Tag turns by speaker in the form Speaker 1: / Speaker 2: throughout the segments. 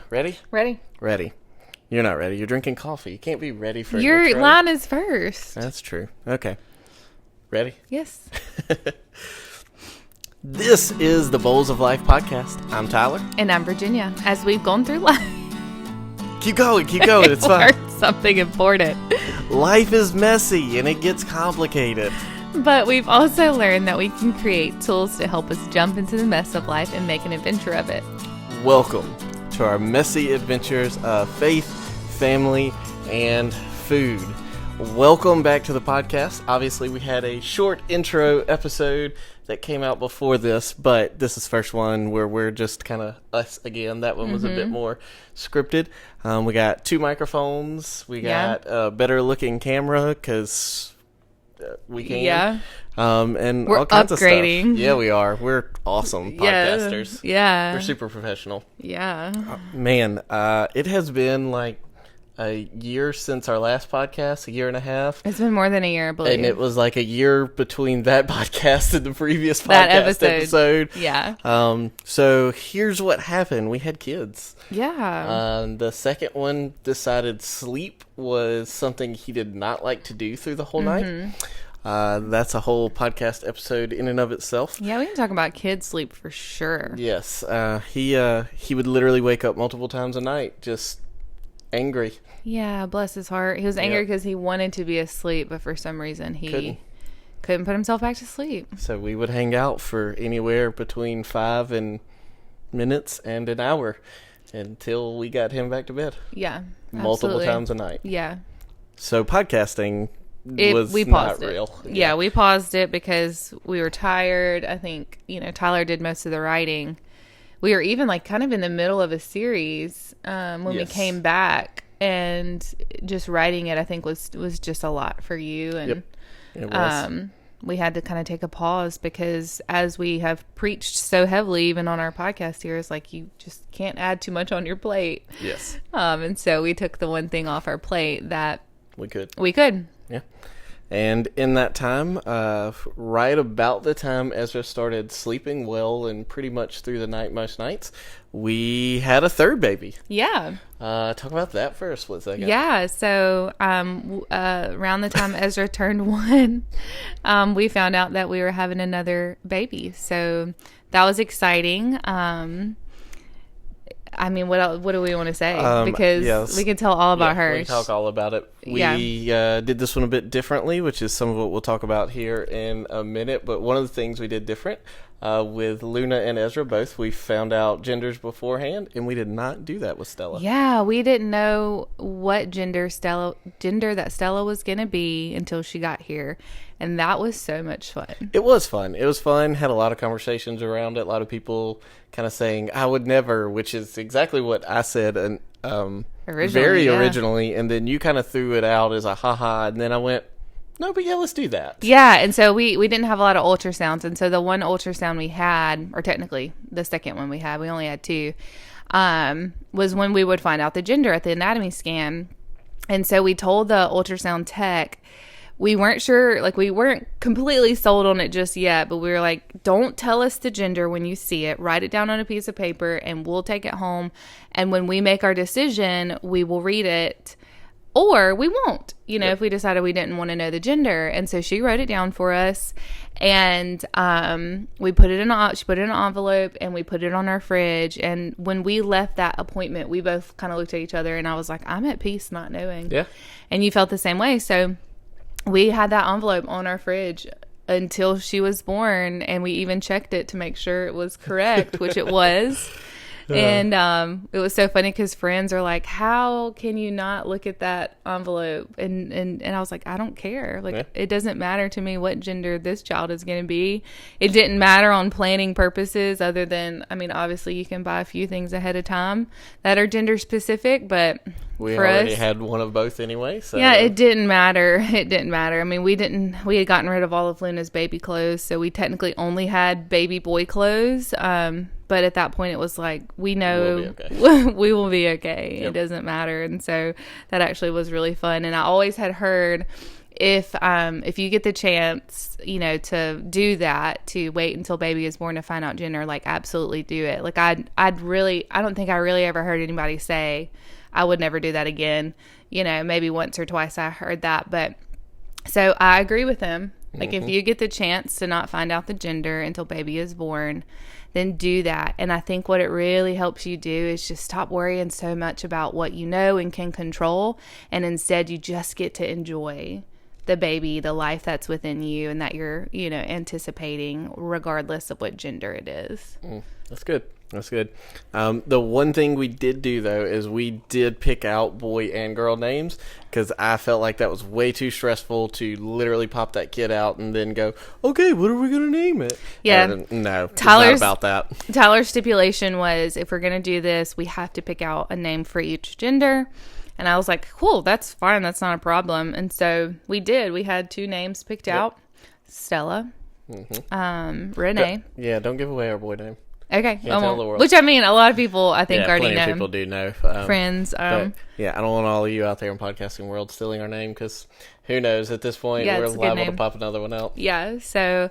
Speaker 1: Ready?
Speaker 2: Ready?
Speaker 1: Ready. You're not ready. You're drinking coffee. You can't be ready for an
Speaker 2: Your
Speaker 1: intro.
Speaker 2: line is first.
Speaker 1: That's true. Okay. Ready?
Speaker 2: Yes.
Speaker 1: This is the Bowls of Life podcast. I'm Tyler.
Speaker 2: And I'm Virginia. As we've gone through life.
Speaker 1: Keep going. It's fine.
Speaker 2: Learned something important.
Speaker 1: Life is messy and it gets complicated.
Speaker 2: But we've also learned that we can create tools to help us jump into the mess of life and make an adventure of it.
Speaker 1: Welcome to our messy adventures of faith, family, and food. Welcome back to the podcast. Obviously, we had a short intro episode that came out before this, but this is the first one where we're just kind of us again. That one was a bit more scripted. We got 2 microphones. We got a better looking camera because we can.
Speaker 2: Yeah.
Speaker 1: And
Speaker 2: We're
Speaker 1: all kinds
Speaker 2: upgrading.
Speaker 1: of stuff. Yeah, we are. We're awesome podcasters.
Speaker 2: Yeah.
Speaker 1: We're super professional.
Speaker 2: Yeah.
Speaker 1: Man, it has been like a year since our last podcast, a year and a half.
Speaker 2: It's been more than a year, I believe.
Speaker 1: And it was like a year between that podcast and the previous
Speaker 2: That
Speaker 1: podcast episode.
Speaker 2: Yeah.
Speaker 1: So here's what happened. We had kids.
Speaker 2: Yeah.
Speaker 1: The second one decided sleep was something he did not like to do through the whole night. That's a whole podcast episode in and of itself.
Speaker 2: Yeah, we can talk about kids sleep for sure.
Speaker 1: Yes. He would literally wake up multiple times a night, just angry.
Speaker 2: Yeah, bless his heart. He was angry because he wanted to be asleep, but for some reason he couldn't put himself back to sleep.
Speaker 1: So we would hang out for anywhere between 5 minutes and an hour until we got him back to bed.
Speaker 2: Yeah,
Speaker 1: multiple
Speaker 2: absolutely.
Speaker 1: times a night.
Speaker 2: Yeah.
Speaker 1: So podcasting was
Speaker 2: we
Speaker 1: not
Speaker 2: paused it.
Speaker 1: real.
Speaker 2: Yeah, we paused it because we were tired. I think, Tyler did most of the writing. We were even like kind of in the middle of a series when we came back, and just writing it, I think was just a lot for you. And
Speaker 1: It was.
Speaker 2: we had to kind of take a pause because as we have preached so heavily, even on our podcast here, is like you just can't add too much on your plate.
Speaker 1: Yes.
Speaker 2: And so we took the one thing off our plate that
Speaker 1: We could. Yeah. And in that time, right about the time Ezra started sleeping well and pretty much through the night most nights, we had a third baby.
Speaker 2: Yeah.
Speaker 1: Talk about that first, 1 second.
Speaker 2: Yeah. So around the time Ezra turned 1, we found out that we were having another baby. So that was exciting. I mean, what do we want to say? Because we can tell all about her.
Speaker 1: We can talk all about it. We did this one a bit differently, which is some of what we'll talk about here in a minute. But one of the things we did different with Luna and Ezra both, we found out genders beforehand, and we did not do that with Stella.
Speaker 2: Yeah, we didn't know what gender that Stella was going to be until she got here. And that was so much fun.
Speaker 1: It was fun. Had a lot of conversations around it. A lot of people kind of saying, I would never, which is exactly what I said originally. And then you kind of threw it out as a haha. And then I went, no, but yeah, let's do that.
Speaker 2: Yeah. And so we didn't have a lot of ultrasounds. And so the one ultrasound we had, or technically the second one we had, we only had 2, was when we would find out the gender at the anatomy scan. And so we told the ultrasound tech, we weren't sure, like we weren't completely sold on it just yet, but we were like, don't tell us the gender when you see it. Write it down on a piece of paper and we'll take it home. And when we make our decision, we will read it or we won't, if we decided we didn't want to know the gender. And so she wrote it down for us, and we put it she put it in an envelope and we put it on our fridge. And when we left that appointment, we both kind of looked at each other and I was like, I'm at peace not knowing.
Speaker 1: Yeah. And
Speaker 2: you felt the same way. So we had that envelope on our fridge until she was born, and we even checked it to make sure it was correct, which it was. And it was so funny because friends are like, how can you not look at that envelope? And I was like, I don't care. It doesn't matter to me what gender this child is going to be. It didn't matter on planning purposes other than, obviously you can buy a few things ahead of time that are gender specific, but
Speaker 1: we
Speaker 2: for
Speaker 1: already
Speaker 2: us,
Speaker 1: had one of both anyway. So
Speaker 2: yeah, it didn't matter. It didn't matter. We had gotten rid of all of Luna's baby clothes, so we technically only had baby boy clothes. But at that point, it was like, we know we will be okay. Yep. It doesn't matter. And so that actually was really fun. And I always had heard if you get the chance, to do that, to wait until baby is born to find out gender, like absolutely do it. Like I don't think I really ever heard anybody say I would never do that again. Maybe once or twice I heard that, but so I agree with him. Like if you get the chance to not find out the gender until baby is born, then do that. And I think what it really helps you do is just stop worrying so much about what you know and can control, and instead you just get to enjoy the baby, the life that's within you and that you're, anticipating regardless of what gender it is.
Speaker 1: That's good. That's good. The one thing we did do, though, is we did pick out boy and girl names because I felt like that was way too stressful to literally pop that kid out and then go, okay, what are we going to name it?
Speaker 2: Yeah.
Speaker 1: No, it's not about that.
Speaker 2: Tyler's stipulation was, if we're going to do this, we have to pick out a name for each gender. And I was like, cool, that's fine. That's not a problem. And so we did. We had 2 names picked out. Stella. Renee.
Speaker 1: Don't give away our boy name.
Speaker 2: Okay.
Speaker 1: Tell the world.
Speaker 2: Which, I mean, a lot of people, I think, already know.
Speaker 1: Plenty of people do know.
Speaker 2: Friends.
Speaker 1: But, I don't want all of you out there in podcasting world stealing our name because who knows, at this point, we're liable to pop another one out.
Speaker 2: Yeah. So,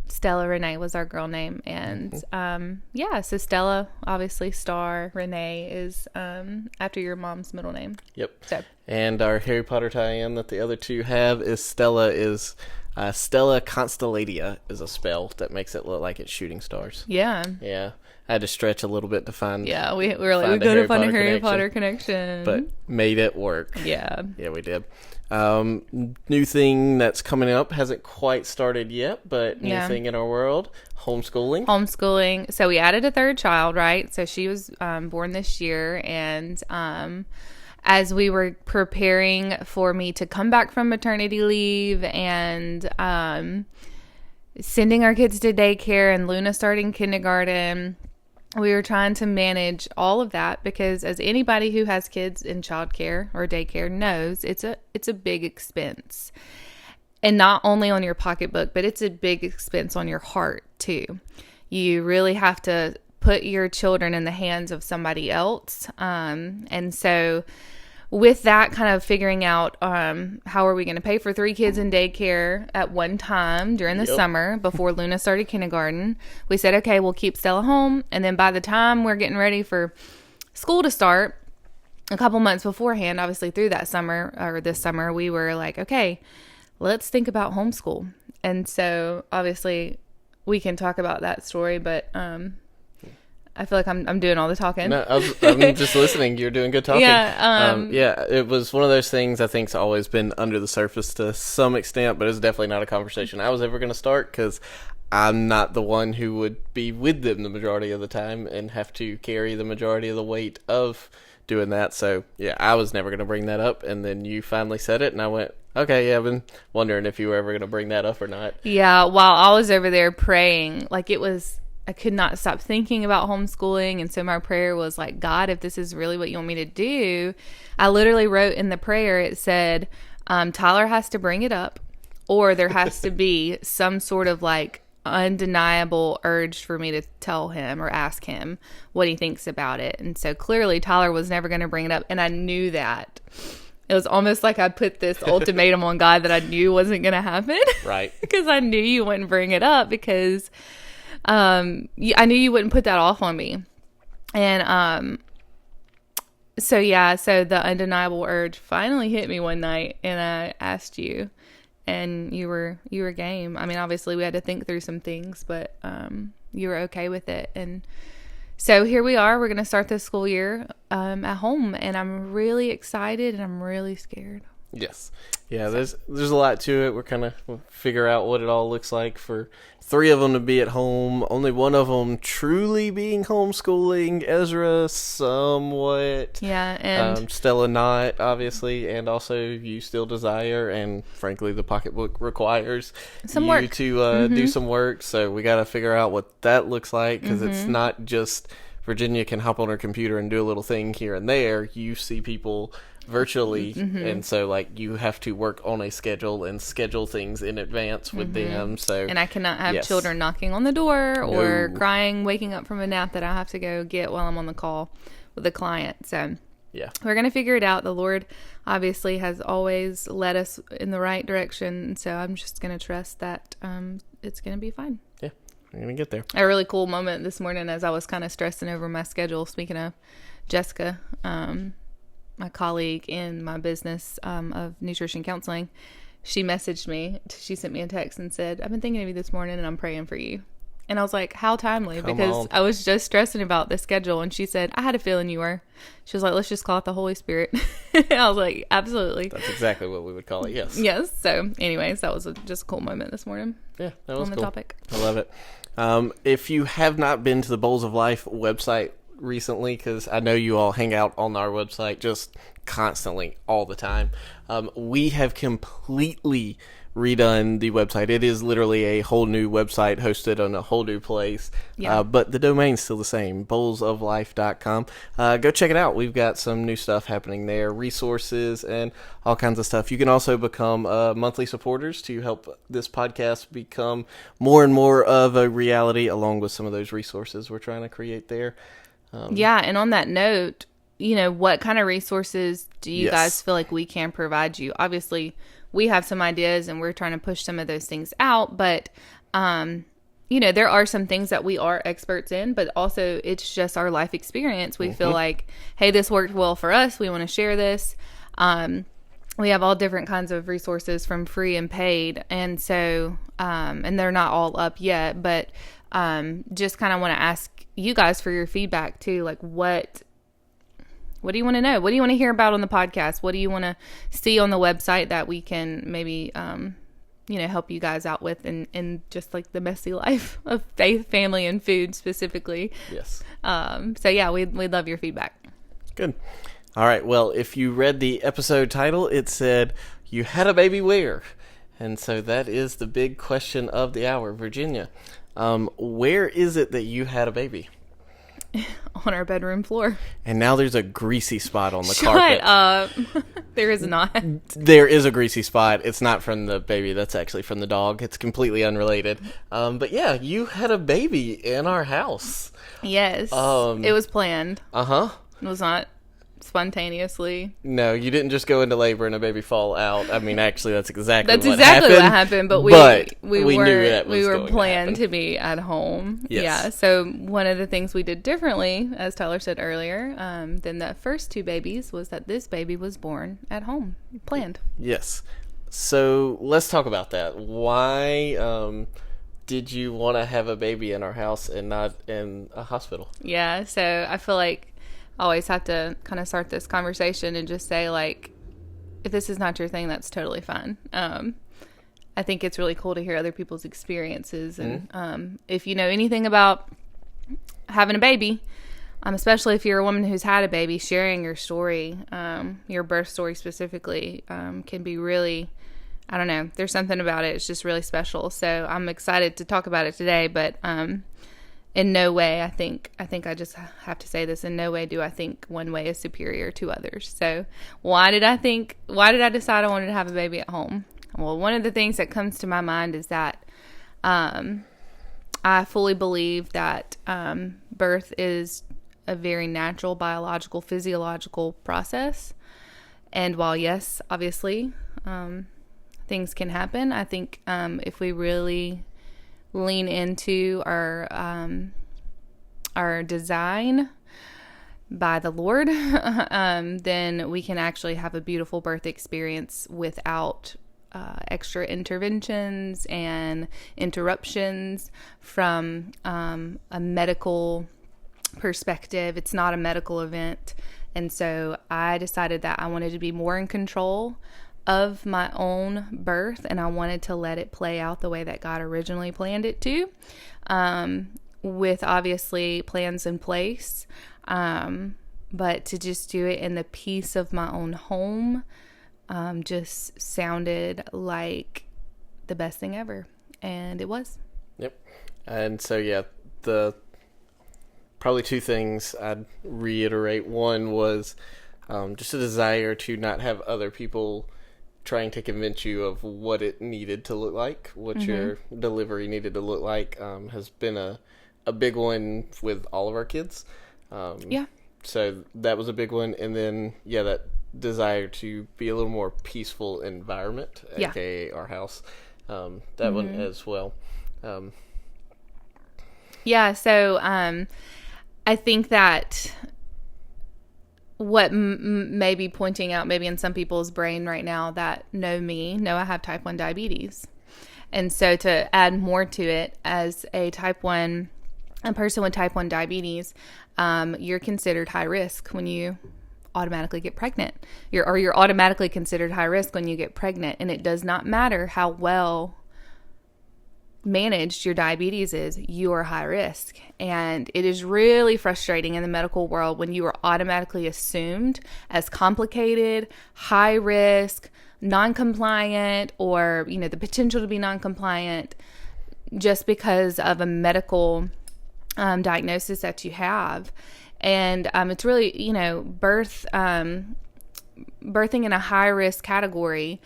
Speaker 2: Stella Renee was our girl name. And, so Stella, obviously, Star. Renee is after your mom's middle name.
Speaker 1: Yep.
Speaker 2: So.
Speaker 1: And our Harry Potter tie-in that the other 2 have is Stella Constellatia is a spell that makes it look like it's shooting stars.
Speaker 2: Yeah.
Speaker 1: Yeah. I had to stretch a little bit to find.
Speaker 2: Yeah, we were like, we got to find a Harry Potter connection.
Speaker 1: But made it work.
Speaker 2: Yeah.
Speaker 1: Yeah, we did. New thing that's coming up, hasn't quite started yet, but new thing in our world, homeschooling. So we added a 3rd child, right? So she was born this year, and as we were preparing for me to come back from maternity leave and sending our kids to daycare and Luna starting kindergarten, we were trying to manage all of that because, as anybody who has kids in childcare or daycare knows, it's a big expense. And not only on your pocketbook, but it's a big expense on your heart too. You really have to put your children in the hands of somebody else. And so with that, kind of figuring out how are we going to pay for 3 kids in daycare at one time during the summer before Luna started kindergarten, we said, okay, we'll keep Stella home. And then by the time we're getting ready for school to start, a couple months beforehand, obviously through that summer or this summer, we were like, okay, let's think about homeschool. And so obviously we can talk about that story, but I feel like I'm doing all the talking. No, I'm just listening. You're doing good talking.
Speaker 2: Yeah.
Speaker 1: It was one of those things I think's always been under the surface to some extent, but it's definitely not a conversation I was ever going to start because I'm not the one who would be with them the majority of the time and have to carry the majority of the weight of doing that. So, I was never going to bring that up, and then you finally said it, and I went, okay, I've been wondering if you were ever going to bring that up or not.
Speaker 2: Yeah, while I was over there praying, I could not stop thinking about homeschooling. And so my prayer was like, God, if this is really what you want me to do, I literally wrote in the prayer, it said, Tyler has to bring it up, or there has to be some sort of undeniable urge for me to tell him or ask him what he thinks about it. And so clearly Tyler was never going to bring it up. And I knew that. It was almost like I put this ultimatum on God that I knew wasn't going to happen.
Speaker 1: Right.
Speaker 2: Because I knew you wouldn't bring it up because I knew you wouldn't put that off on me. And so the undeniable urge finally hit me one night, and I asked you, and you were game. I mean, obviously we had to think through some things, but you were okay with it. And so here we are. We're going to start this school year at home, and I'm really excited and I'm really scared.
Speaker 1: Yes. Yeah, there's a lot to it. We're kind of figure out what it all looks like for 3 of them to be at home. Only one of them truly being homeschooling. Ezra somewhat.
Speaker 2: Yeah, and
Speaker 1: Stella not, obviously, and also you still desire, and frankly the pocketbook requires
Speaker 2: some
Speaker 1: you
Speaker 2: work
Speaker 1: to do some work. So we got to figure out what that looks like, because it's not just Virginia can hop on her computer and do a little thing here and there. You see people virtually, and so you have to work on a schedule and schedule things in advance with them. So,
Speaker 2: and I cannot have children knocking on the door or crying, waking up from a nap that I have to go get while I'm on the call with a client. So
Speaker 1: Yeah.
Speaker 2: We're going to figure it out. The Lord obviously has always led us in the right direction. And so I'm just going to trust that it's going to be fine.
Speaker 1: Yeah. We're going to get there.
Speaker 2: A really cool moment this morning as I was kind of stressing over my schedule. Speaking of Jessica, my colleague in my business of nutrition counseling, she messaged me. She sent me a text and said, I've been thinking of you this morning and I'm praying for you. And I was like, how timely, because I was just stressing about the schedule. And she said, I had a feeling you were. She was like, let's just call it the Holy Spirit. I was like, absolutely.
Speaker 1: That's exactly what we would call it, yes.
Speaker 2: Yes. So anyways, that was just a cool moment this morning.
Speaker 1: Yeah, that was
Speaker 2: on the
Speaker 1: cool.
Speaker 2: topic.
Speaker 1: I love it. If you have not been to the Bowls of Life website recently, because I know you all hang out on our website just constantly, all the time, we have completely redone the website. It is literally a whole new website hosted on a whole new place.
Speaker 2: Yeah.
Speaker 1: But the domain's still the same, bowlsoflife.com. Go check it out. We've got some new stuff happening there, resources and all kinds of stuff. You can also become monthly supporters to help this podcast become more and more of a reality, along with some of those resources we're trying to create there.
Speaker 2: Yeah. And on that note, what kind of resources do you
Speaker 1: Yes.
Speaker 2: guys feel like we can provide you? Obviously, we have some ideas and we're trying to push some of those things out, but, there are some things that we are experts in, but also it's just our life experience. We feel like, hey, this worked well for us. We want to share this. We have all different kinds of resources from free and paid. And so, and they're not all up yet, but, just kind of want to ask you guys for your feedback too. Like what do you want to know? What do you want to hear about on the podcast? What do you want to see on the website that we can maybe, help you guys out with in just like the messy life of faith, family, and food specifically?
Speaker 1: Yes.
Speaker 2: So yeah, we'd love your feedback.
Speaker 1: Good. All right. Well, if you read the episode title, it said, you had a baby where? And so that is the big question of the hour. Virginia, where is it that you had a baby?
Speaker 2: On our bedroom floor.
Speaker 1: And now there's a greasy spot on the
Speaker 2: Shut
Speaker 1: carpet.
Speaker 2: up. There is not.
Speaker 1: There is a greasy spot. It's not from the baby. That's actually from the dog. It's completely unrelated. But yeah, you had a baby in our house.
Speaker 2: Yes. It was planned.
Speaker 1: Uh-huh.
Speaker 2: It was not spontaneously.
Speaker 1: No, you didn't just go into labor and a baby fall out. I mean, actually, that's exactly what
Speaker 2: happened. But we
Speaker 1: knew that
Speaker 2: we were
Speaker 1: going
Speaker 2: planned to be at home.
Speaker 1: Yes.
Speaker 2: Yeah. So one of the things we did differently, as Tyler said earlier, than the first two babies, was that this baby was born at home, planned.
Speaker 1: Yes. So let's talk about that. Why did you want to have a baby in our house and not in a hospital?
Speaker 2: Yeah. So I feel like I always have to kind of start this conversation and just say, like, if this is not your thing, that's totally fine. I think it's really cool to hear other people's experiences. And if you know anything about having a baby, especially if you're a woman who's had a baby, sharing your story, your birth story specifically, can be really, I don't know, there's something about it. It's just really special. So I'm excited to talk about it today, but in no way, I think I just have to say this, in no way do I think one way is superior to others. So why did I decide I wanted to have a baby at home? Well, one of the things that comes to my mind is that I fully believe that birth is a very natural, biological, physiological process. And while, yes, obviously, things can happen, I think if we really lean into our design by the Lord, then we can actually have a beautiful birth experience without extra interventions and interruptions from a medical perspective. It's not a medical event. And so I decided that I wanted to be more in control of my own birth, and I wanted to let it play out the way that God originally planned it to, with obviously plans in place, but to just do it in the peace of my own home just sounded like the best thing ever, and it was. Yep.
Speaker 1: And so yeah, the probably two things I'd reiterate. One was just a desire to not have other people trying to convince you of what it needed to look like, what your delivery needed to look like, has been a big one with all of our kids.
Speaker 2: Yeah.
Speaker 1: So that was a big one. And then, that desire to be a little more peaceful environment, aka our house. That one as well.
Speaker 2: So I think that what may be pointing out maybe in some people's brain right now that know I have type 1 diabetes. And so to add more to it, as a person with type 1 diabetes, you're considered high risk when you automatically get pregnant. You're automatically considered high risk when you get pregnant. And it does not matter how well managed your diabetes is, you are high risk. And it is really frustrating in the medical world when you are automatically assumed as complicated, high risk, non-compliant, or the potential to be non-compliant just because of a medical diagnosis that you have. And it's really birthing in a high risk category.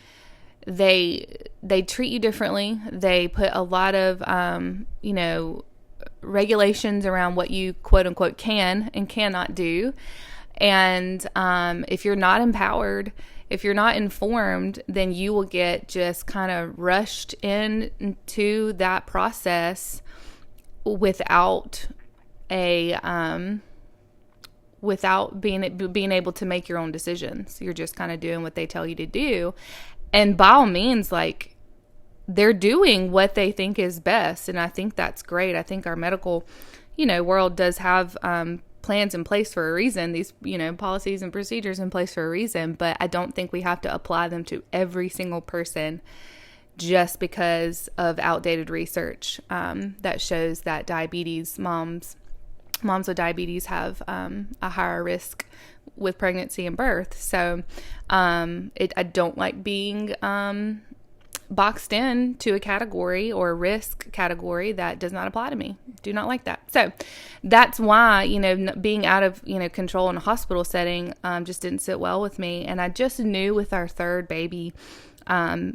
Speaker 2: They treat you differently. They put a lot of, regulations around what you quote unquote can and cannot do. And if you're not empowered, if you're not informed, then you will get just kind of rushed into that process without being able to make your own decisions. You're just kind of doing what they tell you to do. And by all means, they're doing what they think is best. And I think that's great. I think our medical, world does have plans in place for a reason. These, policies and procedures in place for a reason. But I don't think we have to apply them to every single person just because of outdated research that shows that moms with diabetes have a higher risk with pregnancy and birth. So I don't like being boxed in to a category or a risk category that does not apply to me. Do not like that. So that's why, being out of, control in a hospital setting just didn't sit well with me. And I just knew with our third baby, I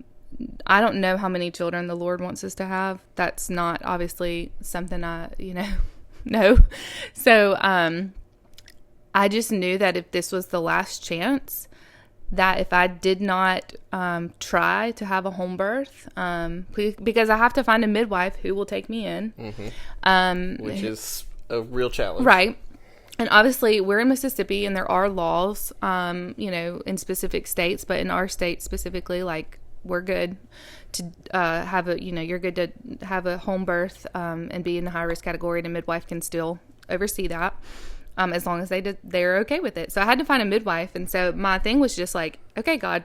Speaker 2: don't know how many children the Lord wants us to have. That's not obviously something I, know. So I just knew that if this was the last chance, that if I did not try to have a home birth, because I have to find a midwife who will take me in.
Speaker 1: Which is a real challenge.
Speaker 2: Right. And obviously we're in Mississippi and there are laws, in specific states, but in our state specifically, we're good to have you're good to have a home birth and be in the high risk category, and a midwife can still oversee that as long as they're okay with it. So I had to find a midwife, and so my thing was just okay, God,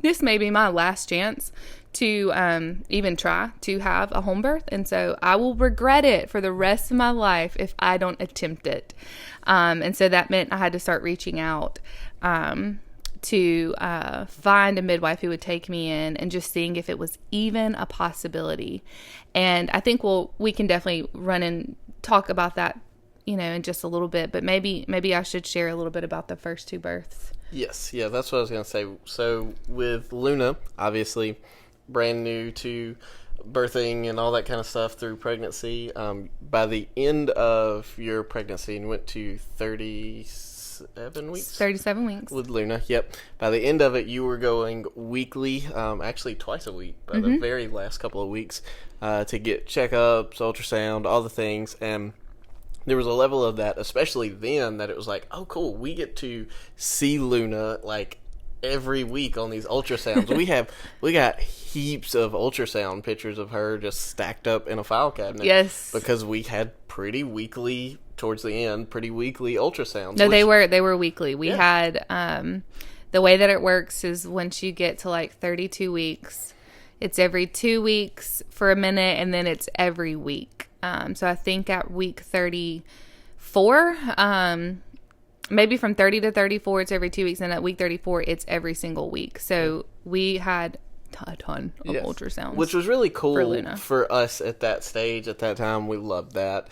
Speaker 2: this may be my last chance to even try to have a home birth, and so I will regret it for the rest of my life if I don't attempt it. And so that meant I had to start reaching out to find a midwife who would take me in, and just seeing if it was even a possibility. And I think we can definitely run and talk about that, in just a little bit, but maybe I should share a little bit about the first two births.
Speaker 1: Yes. Yeah, that's what I was going to say. So with Luna, obviously brand new to birthing and all that kind of stuff through pregnancy. By the end of your pregnancy, and went to 37 weeks?
Speaker 2: 37 weeks.
Speaker 1: With Luna, yep. By the end of it, you were going weekly, actually twice a week, by the very last couple of weeks, to get checkups, ultrasound, all the things. And there was a level of that, especially then, that it was oh, cool, we get to see Luna, every week on these ultrasounds. we got heaps of ultrasound pictures of her just stacked up in a file cabinet.
Speaker 2: Yes.
Speaker 1: Because we had pretty weekly ultrasounds.
Speaker 2: No, they were weekly. We had the way that it works is once you get to 32 weeks, it's every 2 weeks for a minute, and then it's every week. So I think at week 34, maybe from 30 to 34, it's every 2 weeks. And at week 34, it's every single week. So we had a ton of ultrasounds.
Speaker 1: Which was really cool for us at that stage. At that time, we loved that.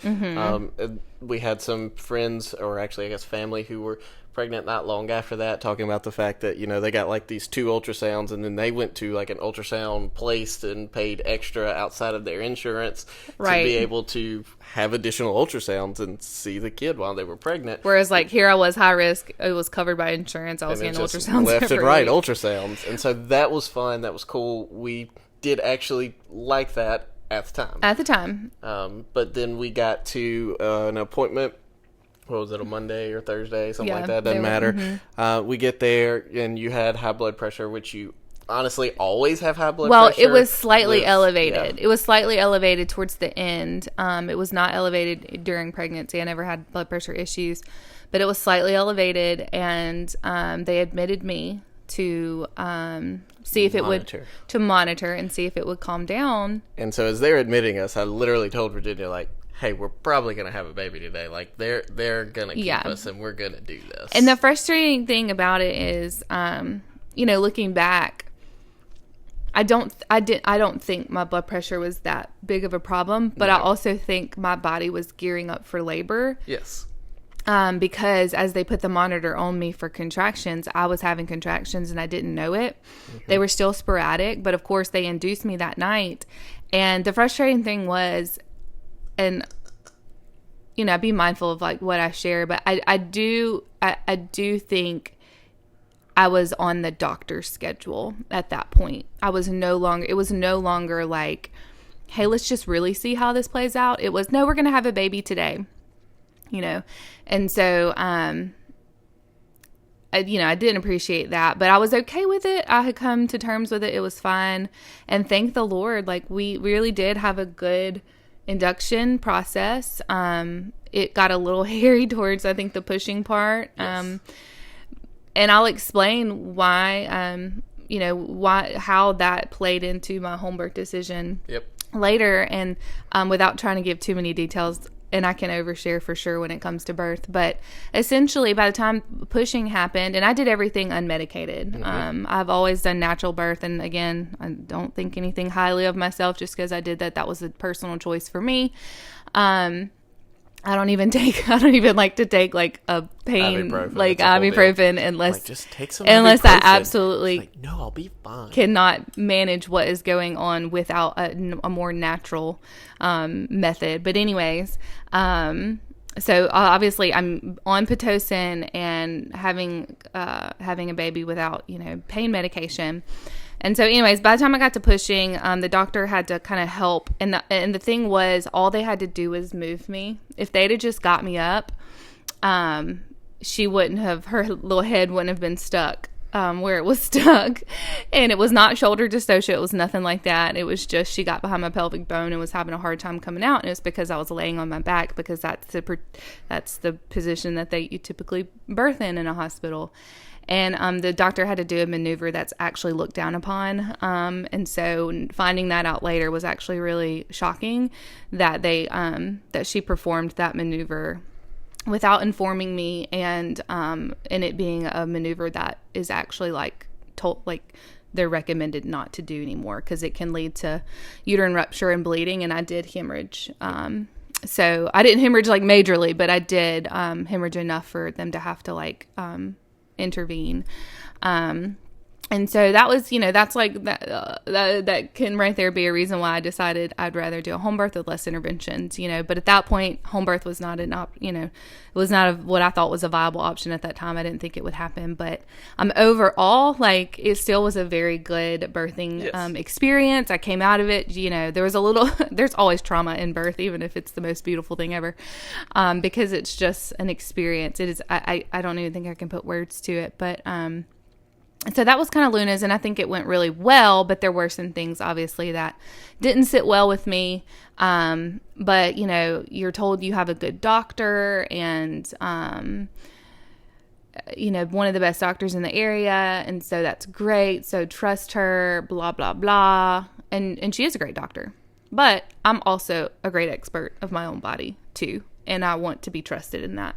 Speaker 1: we had some friends, or actually I guess family, who were pregnant not long after that, talking about the fact that, you know, they got like these 2 ultrasounds, and then they went to like an ultrasound place and paid extra outside of their insurance
Speaker 2: Right.
Speaker 1: to be able to have additional ultrasounds and see the kid while they were pregnant.
Speaker 2: Whereas, like, here I was high risk. It was covered by insurance. I was
Speaker 1: And
Speaker 2: getting
Speaker 1: it just
Speaker 2: ultrasounds
Speaker 1: left
Speaker 2: every
Speaker 1: and right
Speaker 2: week.
Speaker 1: ultrasounds. And so that was fun. That was cool. We did actually like that at the time.
Speaker 2: At the time.
Speaker 1: But then we got to an appointment. What was it, a Monday or Thursday, something
Speaker 2: Yeah,
Speaker 1: like that?
Speaker 2: they
Speaker 1: Doesn't
Speaker 2: were-
Speaker 1: matter. We get there, and you had high blood pressure, which you honestly always have high blood
Speaker 2: Well,
Speaker 1: pressure.
Speaker 2: it was slightly
Speaker 1: with-
Speaker 2: elevated.
Speaker 1: yeah.
Speaker 2: It was slightly elevated towards the end. It was not elevated during pregnancy. I never had blood pressure issues, but it was slightly elevated, and they admitted me to see if it
Speaker 1: Monitor.
Speaker 2: would to monitor and see if it would calm down.
Speaker 1: And so as they're admitting us, I literally told Virginia, like, hey, we're probably going to have a baby today. Like, they're going to keep
Speaker 2: Yeah.
Speaker 1: us, and we're going to do this.
Speaker 2: And the frustrating thing about it is, you know, looking back, I don't think my blood pressure was that big of a problem, but I also think my body was gearing up for labor.
Speaker 1: Yes.
Speaker 2: Because as they put the monitor on me for contractions, I was having contractions and I didn't know it. They were still sporadic, but of course they induced me that night. And the frustrating thing was, and you know, be mindful of like what I share, but I do think I was on the doctor's schedule at that point. It was no longer like, hey, let's just really see how this plays out. It was, no, we're going to have a baby today, you know? And so, I didn't appreciate that, but I was okay with it. I had come to terms with it. It was fine. And thank the Lord, like we really did have a good induction process. It got a little hairy towards, I think, the pushing part.
Speaker 1: Yes.
Speaker 2: And I'll explain why, how that played into my home birth decision
Speaker 1: Yep.
Speaker 2: later, and without trying to give too many details, and I can overshare for sure when it comes to birth. But essentially, by the time pushing happened, and I did everything unmedicated. I've always done natural birth, and again, I don't think anything highly of myself just because I did that. That was a personal choice for me. I don't even like to take like a pain,
Speaker 1: Ibuprofen.
Speaker 2: like
Speaker 1: It's a whole deal.
Speaker 2: ibuprofen, unless
Speaker 1: Like, just take some
Speaker 2: unless I
Speaker 1: ibuprofen.
Speaker 2: absolutely
Speaker 1: Like, no, I'll be fine.
Speaker 2: cannot manage what is going on without a more natural method. But anyways, so obviously I'm on Pitocin and having a baby without, you know, pain medication. And so anyways, by the time I got to pushing, the doctor had to kind of help. And the thing was, all they had to do was move me. If they'd have just got me up, she wouldn't have, her little head wouldn't have been stuck where it was stuck. And it was not shoulder dystocia. It was nothing like that. It was just, she got behind my pelvic bone and was having a hard time coming out. And it was because I was laying on my back, because that's the position that you typically birth in a hospital. And the doctor had to do a maneuver that's actually looked down upon. And so finding that out later was actually really shocking, that that she performed that maneuver without informing me, and it being a maneuver that is actually they're recommended not to do anymore, because it can lead to uterine rupture and bleeding. And I did hemorrhage. So I didn't hemorrhage like majorly, but I did hemorrhage enough for them to have to intervene. And so that was, that's like that can right there be a reason why I decided I'd rather do a home birth with less interventions, but at that point, home birth was not it was not what I thought was a viable option at that time. I didn't think it would happen, but overall, like, it still was a very good birthing experience. I came out of it, there was there's always trauma in birth, even if it's the most beautiful thing ever, because it's just an experience. It is, I don't even think I can put words to it, but, so that was kind of Luna's, and I think it went really well, but there were some things, obviously, that didn't sit well with me. But, you're told you have a good doctor, and, one of the best doctors in the area, and so that's great. So trust her, blah, blah, blah. And she is a great doctor. But I'm also a great expert of my own body, too, and I want to be trusted in that.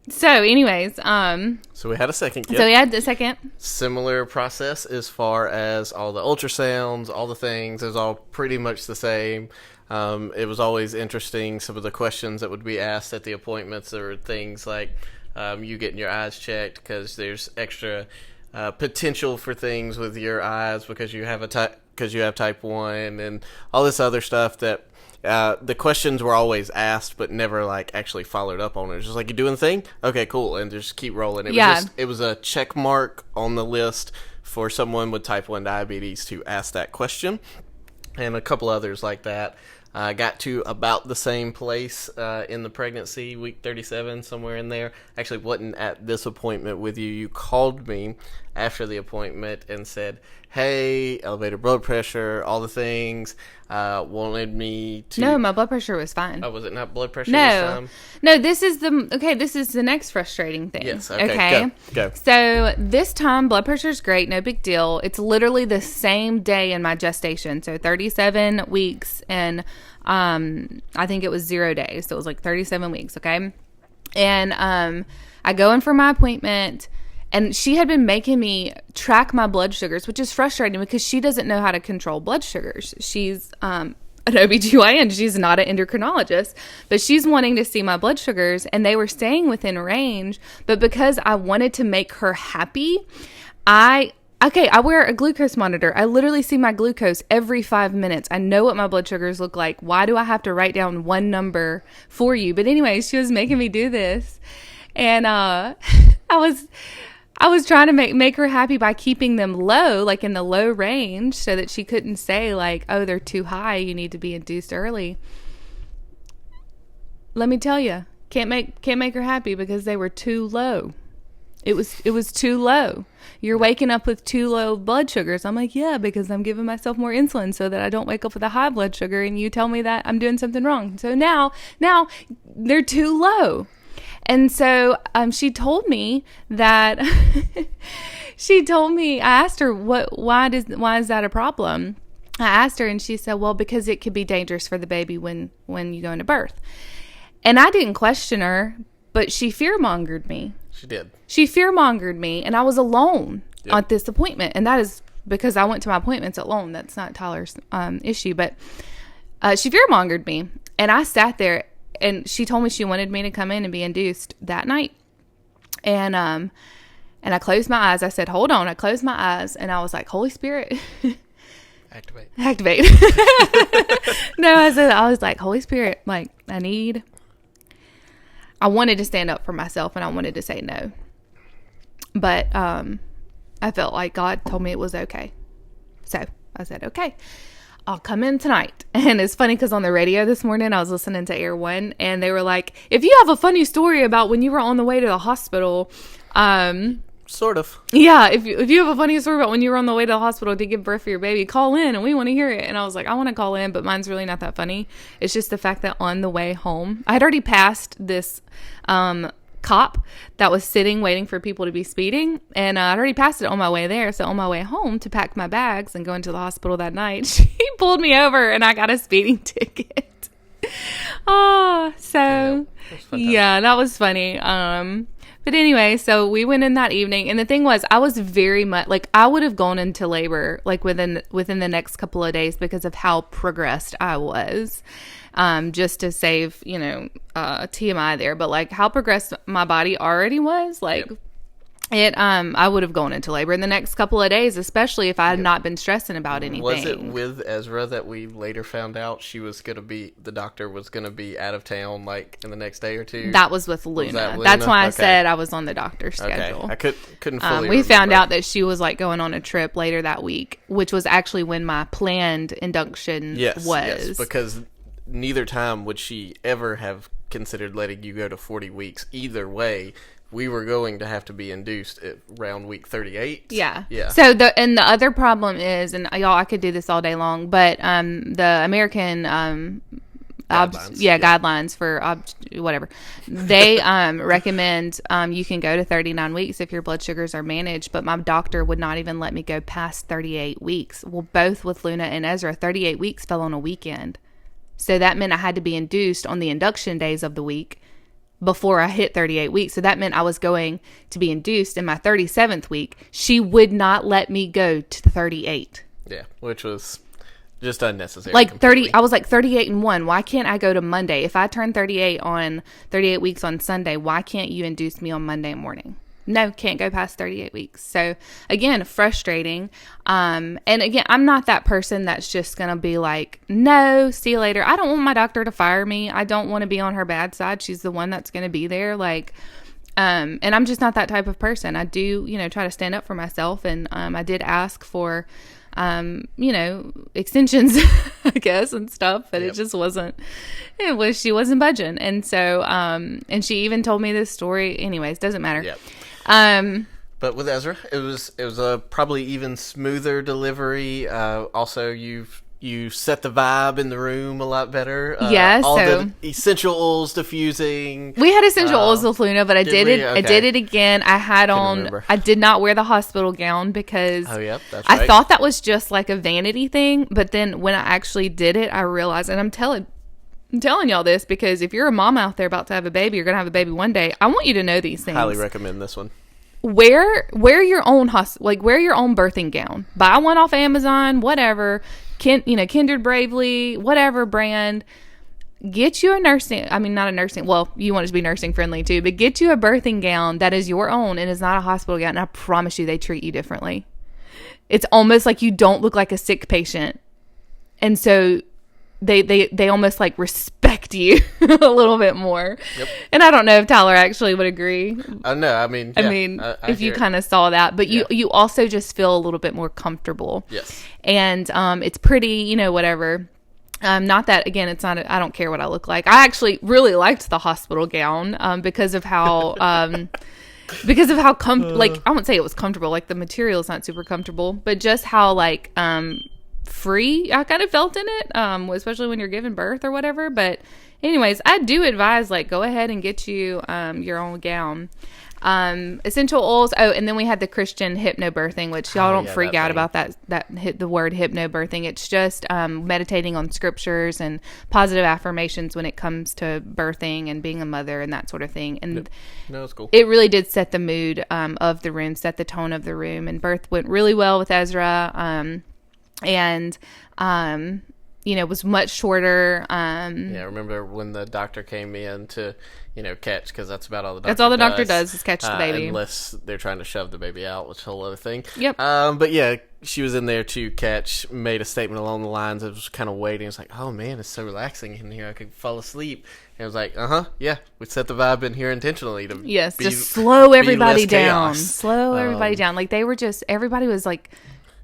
Speaker 2: So anyways,
Speaker 1: So we had a second kid.
Speaker 2: so we had the second.
Speaker 1: Similar process as far as all the ultrasounds, all the things. It was all pretty much the same. It was always interesting, some of the questions that would be asked at the appointments. There were things like you getting your eyes checked because there's extra potential for things with your eyes because you have type 1 and all this other stuff that the questions were always asked but never like actually followed up on. It was just like, you doing the thing? Okay, cool, and just keep rolling. It was a check mark on the list for someone with type 1 diabetes to ask that question, and a couple others like that. Got to about the same place in the pregnancy, week 37, somewhere in there. Actually, wasn't at this appointment with you. You called me after the appointment and said, hey, elevated blood pressure, all the things. Wanted me to...
Speaker 2: No, my blood pressure was fine.
Speaker 1: Oh, was it not blood pressure this time?
Speaker 2: No, this is the next frustrating thing.
Speaker 1: Yes, okay. Go.
Speaker 2: So this time, blood pressure is great, no big deal. It's literally the same day in my gestation. So 37 weeks and I think it was 0 days. So it was like 37 weeks, okay? And I go in for my appointment, and she had been making me track my blood sugars, which is frustrating because she doesn't know how to control blood sugars. She's an OBGYN. She's not an endocrinologist, but she's wanting to see my blood sugars, and they were staying within range. But because I wanted to make her happy, I wear a glucose monitor. I literally see my glucose every 5 minutes. I know what my blood sugars look like. Why do I have to write down one number for you? But anyway, she was making me do this. And I was trying to make her happy by keeping them low, like in the low range, so that she couldn't say like, oh, they're too high, you need to be induced early. Let me tell you, can't make her happy because they were too low. It was too low. You're waking up with too low blood sugars. I'm like, yeah, because I'm giving myself more insulin so that I don't wake up with a high blood sugar, and you tell me that I'm doing something wrong. So now they're too low. And so she told me that I asked her why is that a problem? I asked her, and she said, well, because it could be dangerous for the baby when you go into birth. And I didn't question her, but she fear-mongered me.
Speaker 1: She did. She
Speaker 2: fear-mongered me, and I was alone at this appointment. And that is because I went to my appointments alone. That's not Tyler's issue. But she fear-mongered me. And I sat there, and she told me she wanted me to come in and be induced that night. And I closed my eyes. I said, hold on. I closed my eyes, and I was like, Holy Spirit.
Speaker 1: Activate.
Speaker 2: No, I was like, Holy Spirit, like, I wanted to stand up for myself, and I wanted to say no. But I felt like God told me it was okay. So I said, okay, I'll come in tonight. And it's funny because on the radio this morning, I was listening to Air One, and they were like, if you have a funny story about when you were on the way to the hospital,
Speaker 1: sort of.
Speaker 2: Yeah, if you have a funny story about when you were on the way to the hospital to give birth for your baby, call in and we want to hear it. And I was like, I want to call in, but mine's really not that funny. It's just the fact that on the way home, I had already passed this cop that was sitting waiting for people to be speeding, and I'd already passed it on my way there. So on my way home to pack my bags and go into the hospital that night, she pulled me over and I got a speeding ticket. Yeah, that was funny. But anyway, so we went in that evening, and the thing was, I was very much like, I would have gone into labor like within the next couple of days because of how progressed I was. Just to save, TMI there, but like how progressed my body already was, like I would have gone into labor in the next couple of days, especially if I had not been stressing about anything.
Speaker 1: Was it with Ezra that we later found out the doctor was going to be out of town like in the next day or two?
Speaker 2: That was with Luna. That's why I said I was on the doctor's schedule.
Speaker 1: I couldn't fully
Speaker 2: we found out that she was like going on a trip later that week, which was actually when my planned induction was.
Speaker 1: Yes, because neither time would she ever have considered letting you go to 40 weeks. Either way, we were going to have to be induced at around week 38.
Speaker 2: Yeah. So the other problem is, and y'all, I could do this all day long, but the American guidelines for whatever, they recommend you can go to 39 weeks if your blood sugars are managed, but my doctor would not even let me go past 38 weeks. Well, both with Luna and Ezra, 38 weeks fell on a weekend. So that meant I had to be induced on the induction days of the week before I hit 38 weeks. So that meant I was going to be induced in my 37th week. She would not let me go to 38.
Speaker 1: Yeah, which was Just unnecessary.
Speaker 2: Like
Speaker 1: completely.
Speaker 2: 30, I was like 38 and 1. Why can't I go to Monday? If I turn 38 on 38 weeks on Sunday, why can't you induce me on Monday morning? No, can't go past 38 weeks. So again, frustrating. And again, I'm not that person that's just going to be like, no, see you later. I don't want my doctor to fire me. I don't want to be on her bad side. She's the one that's going to be there. Like, and I'm just not that type of person. I do, try to stand up for myself. And, I did ask for, extensions, I guess, and stuff, but It just wasn't, she wasn't budging. And so, and she even told me this story. Anyways, doesn't matter.
Speaker 1: Yep. But with Ezra, it was a probably even smoother delivery. Also, you set the vibe in the room a lot better. All the essential oils diffusing.
Speaker 2: We had essential oils with Luna, but I did it. Okay. I did it again. I had on. Remember. I did not wear the hospital gown because
Speaker 1: that's right.
Speaker 2: I thought that was just like a vanity thing. But then when I actually did it, I realized, and I'm telling y'all this because if you're a mom out there about to have a baby, you're gonna have a baby one day. I want you to know these things.
Speaker 1: Highly recommend this one.
Speaker 2: Wear your own wear your own birthing gown. Buy one off Amazon, whatever. Kindred Bravely, whatever brand. Get you not a nursing. Well, you want it to be nursing friendly too, but get you a birthing gown that is your own and is not a hospital gown. And I promise you, they treat you differently. It's almost like you don't look like a sick patient, and so they almost like respect you a little bit more. Yep. And I don't know if Tyler actually would agree.
Speaker 1: No, I mean,
Speaker 2: if you kind of saw that, but you also just feel a little bit more comfortable.
Speaker 1: Yes.
Speaker 2: And it's pretty, whatever. Not that, again, it's not, I don't care what I look like. I actually really liked the hospital gown because of how, I wouldn't say it was comfortable. Like the material is not super comfortable, but just how free I kind of felt in it, especially when you're giving birth or whatever. But anyways, I do advise go ahead and get you your own gown. Essential oils. Oh, and then we had the Christian hypnobirthing, which y'all don't freak out about that hit the word hypnobirthing. It's just meditating on scriptures and positive affirmations when it comes to birthing and being a mother and that sort of thing. And
Speaker 1: no, it's cool.
Speaker 2: It really did set the mood of the room, set the tone of the room, and birth went really well with Ezra. Was much shorter. I
Speaker 1: remember when the doctor came in to, catch, because that's about all the doctor
Speaker 2: does. That's all the doctor does is catch the baby.
Speaker 1: Unless they're trying to shove the baby out, which is a whole other thing.
Speaker 2: Yep.
Speaker 1: But yeah, she was in there to catch, made a statement along the lines of just kind of waiting. It's like, oh man, it's so relaxing in here. I could fall asleep. And I was like, yeah, we set the vibe in here intentionally to
Speaker 2: just slow everybody down. Slow everybody down. Like everybody was like,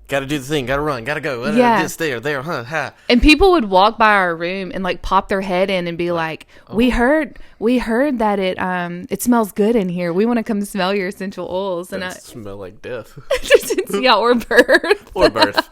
Speaker 1: got to do the thing, got to run, got to go. This, there, ha.
Speaker 2: And people would walk by our room and pop their head in and be like, we heard that it smells good in here. We want to come smell your essential oils. And
Speaker 1: smell like death.
Speaker 2: Or birth.
Speaker 1: Or birth.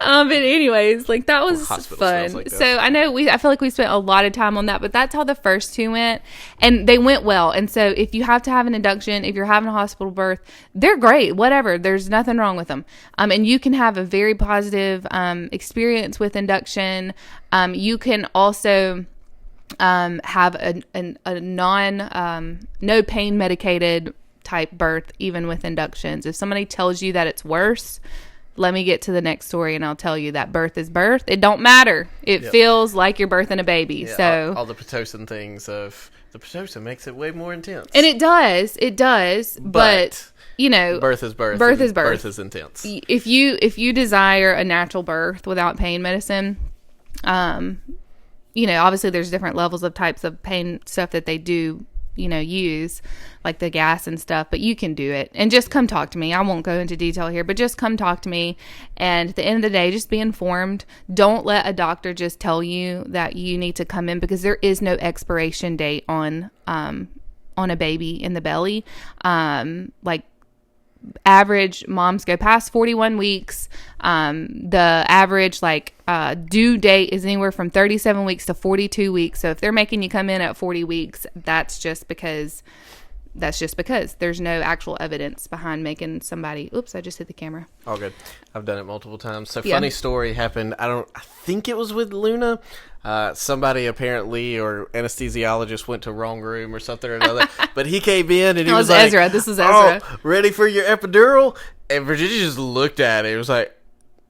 Speaker 2: But anyways, that was fun.
Speaker 1: Like
Speaker 2: so I feel like we spent a lot of time on that, but that's how the first two went, and they went well. And so if you have to have an induction, if you're having a hospital birth, they're great, whatever. There's nothing wrong with them. And you can have a very positive experience with induction. You can also have a no pain medicated type birth even with inductions. If somebody tells you that it's worse, let me get to the next story and I'll tell you that birth is birth. It don't matter. It feels like you're birthing a baby.
Speaker 1: Yeah,
Speaker 2: so
Speaker 1: all the Pitocin things of the Pitocin makes it way more intense.
Speaker 2: And it does. But
Speaker 1: birth is birth.
Speaker 2: Birth is birth.
Speaker 1: Birth is intense.
Speaker 2: If you desire a natural birth without pain medicine, obviously there's different levels of types of pain stuff that they do, use, like the gas and stuff, but you can do it. And just come talk to me. I won't go into detail here, but just come talk to me. And at the end of the day, just be informed. Don't let a doctor just tell you that you need to come in, because there is no expiration date on a baby in the belly. Average moms go past 41 weeks. The average due date is anywhere from 37 weeks to 42 weeks. So if they're making you come in at 40 weeks, that's just because there's no actual evidence behind making somebody. Oops, I just hit the camera.
Speaker 1: All good. I've done it multiple times. So funny story happened. I think it was with Luna. Somebody apparently, or anesthesiologist, went to wrong room or something or another. But he came in and he was like,
Speaker 2: Ezra. This is Ezra.
Speaker 1: Oh, ready for your epidural? And Virginia just looked at it. It was like,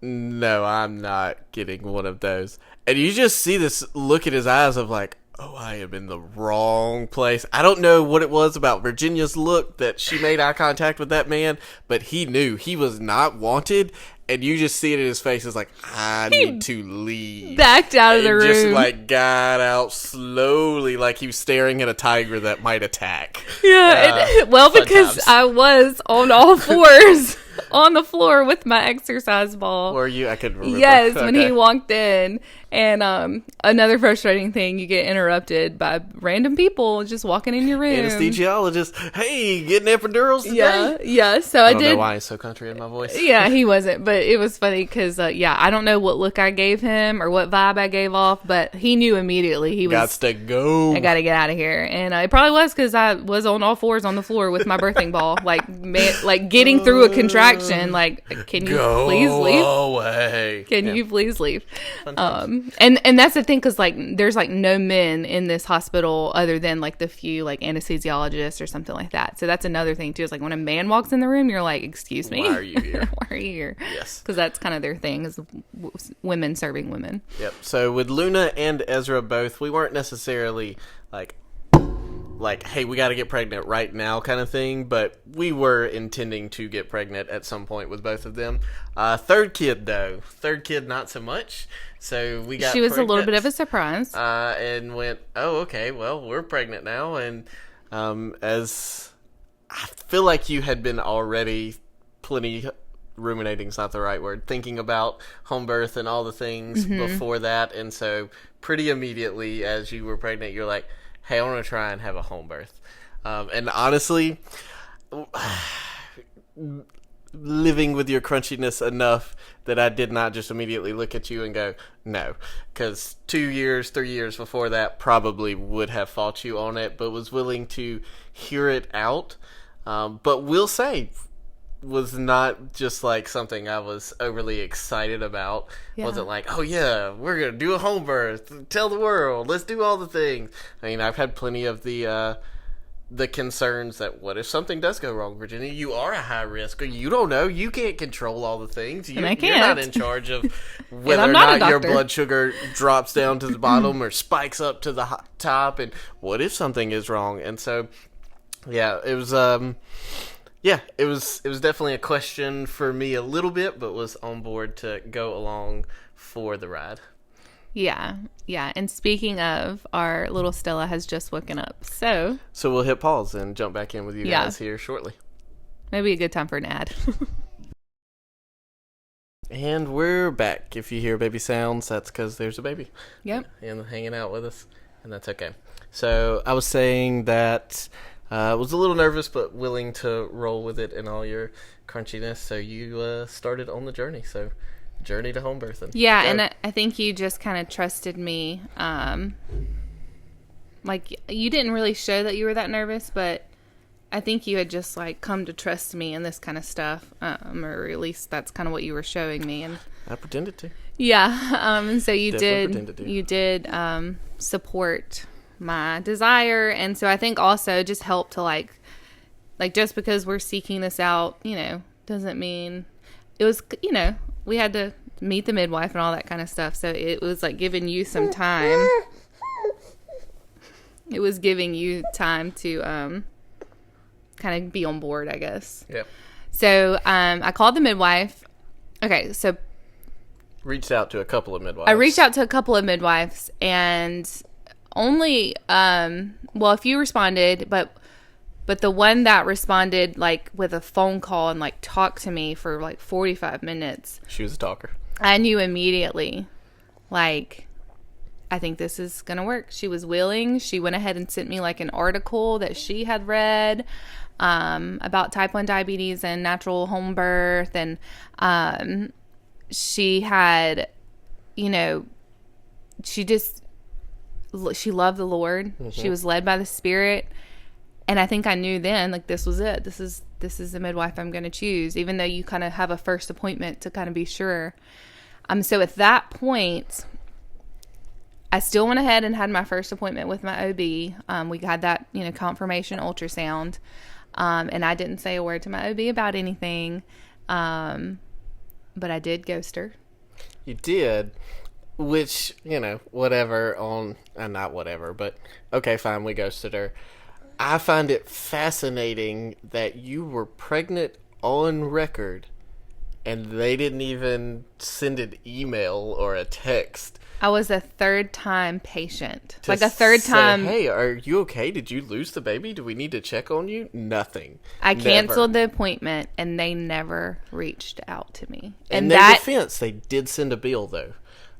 Speaker 1: no, I'm not getting one of those. And you just see this look in his eyes of like, oh, I am in the wrong place. I don't know what it was about Virginia's look that she made eye contact with that man, but he knew he was not wanted. And you just see it in his face. It's like, I need to leave.
Speaker 2: Backed out of the room.
Speaker 1: Just like got out slowly, like he was staring at a tiger that might attack.
Speaker 2: Yeah. Well, because
Speaker 1: times.
Speaker 2: I was on all fours on the floor with my exercise ball.
Speaker 1: Were you? I couldn't remember.
Speaker 2: Yes, when
Speaker 1: Okay.
Speaker 2: he walked in. And another frustrating thing, you get interrupted by random people just walking in your room.
Speaker 1: Anesthesiologist, hey, getting epidurals today?
Speaker 2: Yeah. So
Speaker 1: I
Speaker 2: I
Speaker 1: don't
Speaker 2: did.
Speaker 1: know why he's so country in my voice.
Speaker 2: Yeah, he wasn't, but it was funny because, I don't know what look I gave him or what vibe I gave off, but he knew immediately he was.
Speaker 1: Gots to go.
Speaker 2: I gotta get out of here, and it probably was because I was on all fours on the floor with my birthing ball, like getting through a contraction. Like, can you please leave?
Speaker 1: Away.
Speaker 2: Can you please leave? And that's the thing, because like there's like no men in this hospital other than like the few like anesthesiologists or something like that. So that's another thing too. Is like when a man walks in the room, you're like, excuse me,
Speaker 1: Why are you here?
Speaker 2: Why are you here?
Speaker 1: Yes.
Speaker 2: Because that's kind of their thing, is women serving women.
Speaker 1: Yep. So with Luna and Ezra both, we weren't necessarily like, hey, we got to get pregnant right now kind of thing, but we were intending to get pregnant at some point with both of them. Third kid, not so much. So we got
Speaker 2: She was
Speaker 1: pregnant,
Speaker 2: a little bit of a surprise.
Speaker 1: and went, oh, okay, well, we're pregnant now. And as I feel like you had been already plenty, ruminating's not the right word, thinking about home birth and all the things before that. And so pretty immediately as you were pregnant, you're like, hey, I want to try and have a home birth. And honestly, living with your crunchiness enough that I did not just immediately look at you and go, no. Because 2 years, 3 years before that probably would have fought you on it, but was willing to hear it out. But will say, was not just like something I was overly excited about.
Speaker 2: Yeah.
Speaker 1: Wasn't like, oh yeah, we're gonna do a home birth, tell the world, let's do all the things. I mean, I've had plenty of the concerns that what if something does go wrong, Virginia? You are a high risk. You don't know. You can't control all the things.
Speaker 2: And I can't.
Speaker 1: You're not in charge of whether
Speaker 2: I'm
Speaker 1: or
Speaker 2: not a
Speaker 1: not your
Speaker 2: doctor.
Speaker 1: blood sugar drops down to the bottom or spikes up to the top. And what if something is wrong? And so, yeah, it was. Yeah, it was definitely a question for me a little bit, but was on board to go along for the ride.
Speaker 2: Yeah. And speaking of, our little Stella has just woken up. So
Speaker 1: we'll hit pause and jump back in with you guys here shortly.
Speaker 2: maybe a good time for an ad.
Speaker 1: And we're back. If you hear baby sounds, that's because there's a baby.
Speaker 2: Yep.
Speaker 1: And hanging out with us, and that's okay. So I was saying that I was a little nervous, but willing to roll with it in all your crunchiness. So you started on the journey. So journey to home birthing.
Speaker 2: Yeah,
Speaker 1: Go.
Speaker 2: and I think you just kind of trusted me. Like, you didn't really show that you were that nervous, but I think you had just, like, come to trust me in this kind of stuff. Or at least that's kind of what you were showing me. And
Speaker 1: I pretended to.
Speaker 2: yeah, and so you
Speaker 1: Definitely pretended to.
Speaker 2: you did support my desire. And so I think also just helped to, like just because we're seeking this out, doesn't mean it was, we had to meet the midwife and all that kind of stuff. So it was like giving you some time. It was giving you time to kind of be on board, I guess.
Speaker 1: Yep.
Speaker 2: So I called the midwife. Okay, so
Speaker 1: Reached out to a couple of midwives.
Speaker 2: I reached out to a couple of midwives, and only a few responded, but the one that responded like with a phone call and like talked to me for like 45 minutes,
Speaker 1: She was a talker.
Speaker 2: I knew immediately, like, I think this is gonna work. She was willing. She went ahead and sent me like an article that she had read about type 1 diabetes and natural home birth, and she had, she loved the Lord. Mm-hmm. She was led by the Spirit. And I think I knew then, like, this was it. This is the midwife I'm going to choose, even though you kind of have a first appointment to kind of be sure. So at that point, I still went ahead and had my first appointment with my OB. We had that, confirmation ultrasound. And I didn't say a word to my OB about anything. But I did ghost her.
Speaker 1: You did, which, whatever not whatever, but okay, fine, we ghosted her. I find it fascinating that you were pregnant on record and they didn't even send an email or a text.
Speaker 2: I was a third-time patient. Like a third time.
Speaker 1: Hey, are you okay? Did you lose the baby? Do we need to check on you? Nothing.
Speaker 2: I canceled the appointment, and they never reached out to me.
Speaker 1: In their defense, they did send a bill, though.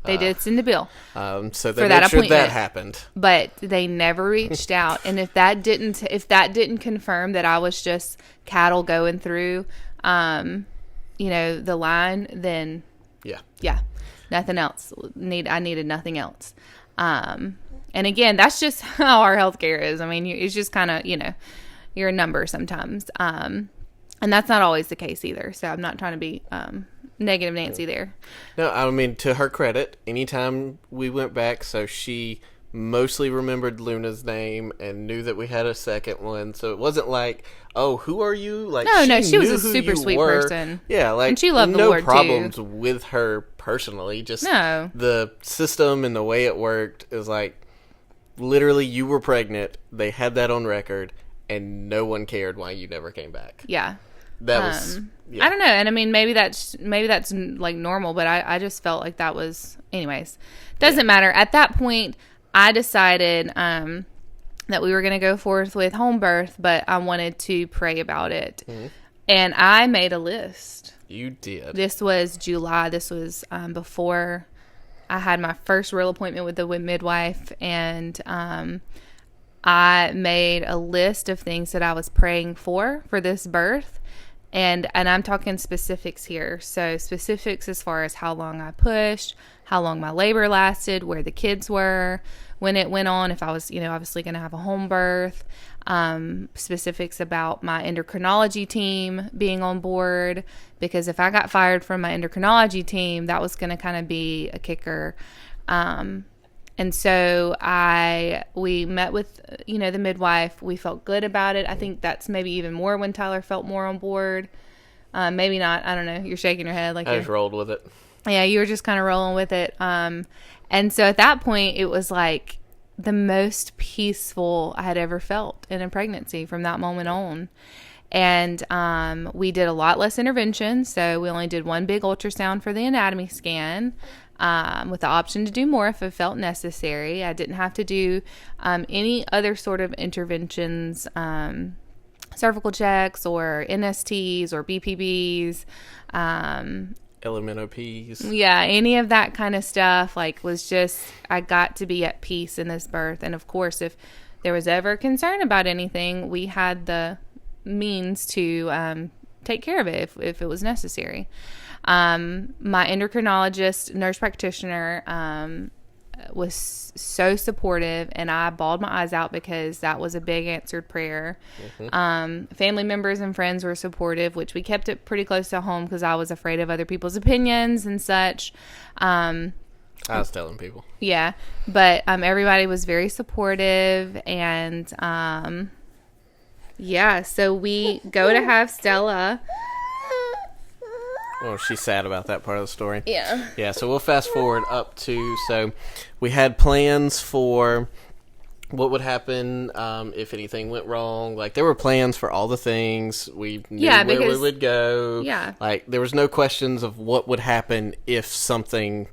Speaker 2: They did send a bill.
Speaker 1: So they made sure that happened.
Speaker 2: But they never reached out. And if that didn't confirm that I was just cattle going through, the line, then yeah. Nothing else. I needed nothing else. And again, that's just how our healthcare is. I mean, it's just kind of, you're a number sometimes. And that's not always the case either. So I'm not trying to be negative Nancy there.
Speaker 1: No, I mean, to her credit, anytime we went back, so she mostly remembered Luna's name and knew that we had a second one. So it wasn't like, oh, who are you? Like,
Speaker 2: no, she was a super sweet person.
Speaker 1: Yeah, like,
Speaker 2: and she loved the
Speaker 1: no
Speaker 2: Lord
Speaker 1: problems
Speaker 2: too.
Speaker 1: with her personally. Just
Speaker 2: no.
Speaker 1: The system and the way it worked is like, literally, you were pregnant. They had that on record, and no one cared why you never came back.
Speaker 2: Yeah.
Speaker 1: That was. Yeah.
Speaker 2: I don't know, and I mean maybe that's like normal, but I just felt like that was, anyways. Doesn't matter. At that point, I decided that we were going to go forth with home birth, but I wanted to pray about it, and I made a list.
Speaker 1: You did.
Speaker 2: This was July. This was before I had my first real appointment with the midwife, and I made a list of things that I was praying for this birth. And I'm talking specifics here. So specifics as far as how long I pushed, how long my labor lasted, where the kids were, when it went on, if I was, obviously going to have a home birth, specifics about my endocrinology team being on board, because if I got fired from my endocrinology team, that was going to kind of be a kicker. And so we met with, the midwife. We felt good about it. I think that's maybe even more when Tyler felt more on board. Maybe not. I don't know. You're shaking your head. Like
Speaker 1: I just rolled with it.
Speaker 2: Yeah, you were just kind of rolling with it. And so at that point, it was like the most peaceful I had ever felt in a pregnancy from that moment on. And we did a lot less intervention. So we only did one big ultrasound for the anatomy scan. With the option to do more if it felt necessary. I didn't have to do any other sort of interventions, cervical checks or NSTs or BPBs.
Speaker 1: LMNOPs.
Speaker 2: Yeah, any of that kind of stuff. Was just, I got to be at peace in this birth. And of course, if there was ever concern about anything, we had the means to take care of it if it was necessary. My endocrinologist, nurse practitioner, was so supportive, and I bawled my eyes out because that was a big answered prayer. Family members and friends were supportive, which we kept it pretty close to home because I was afraid of other people's opinions and such.
Speaker 1: I was telling people.
Speaker 2: Yeah, but everybody was very supportive, and so we go to have Stella.
Speaker 1: Well, she's sad about that part of the story.
Speaker 2: Yeah.
Speaker 1: Yeah, so we'll fast forward up to, so we had plans for what would happen if anything went wrong. There were plans for all the things. We knew where we would go.
Speaker 2: Yeah.
Speaker 1: There was no questions of what would happen if something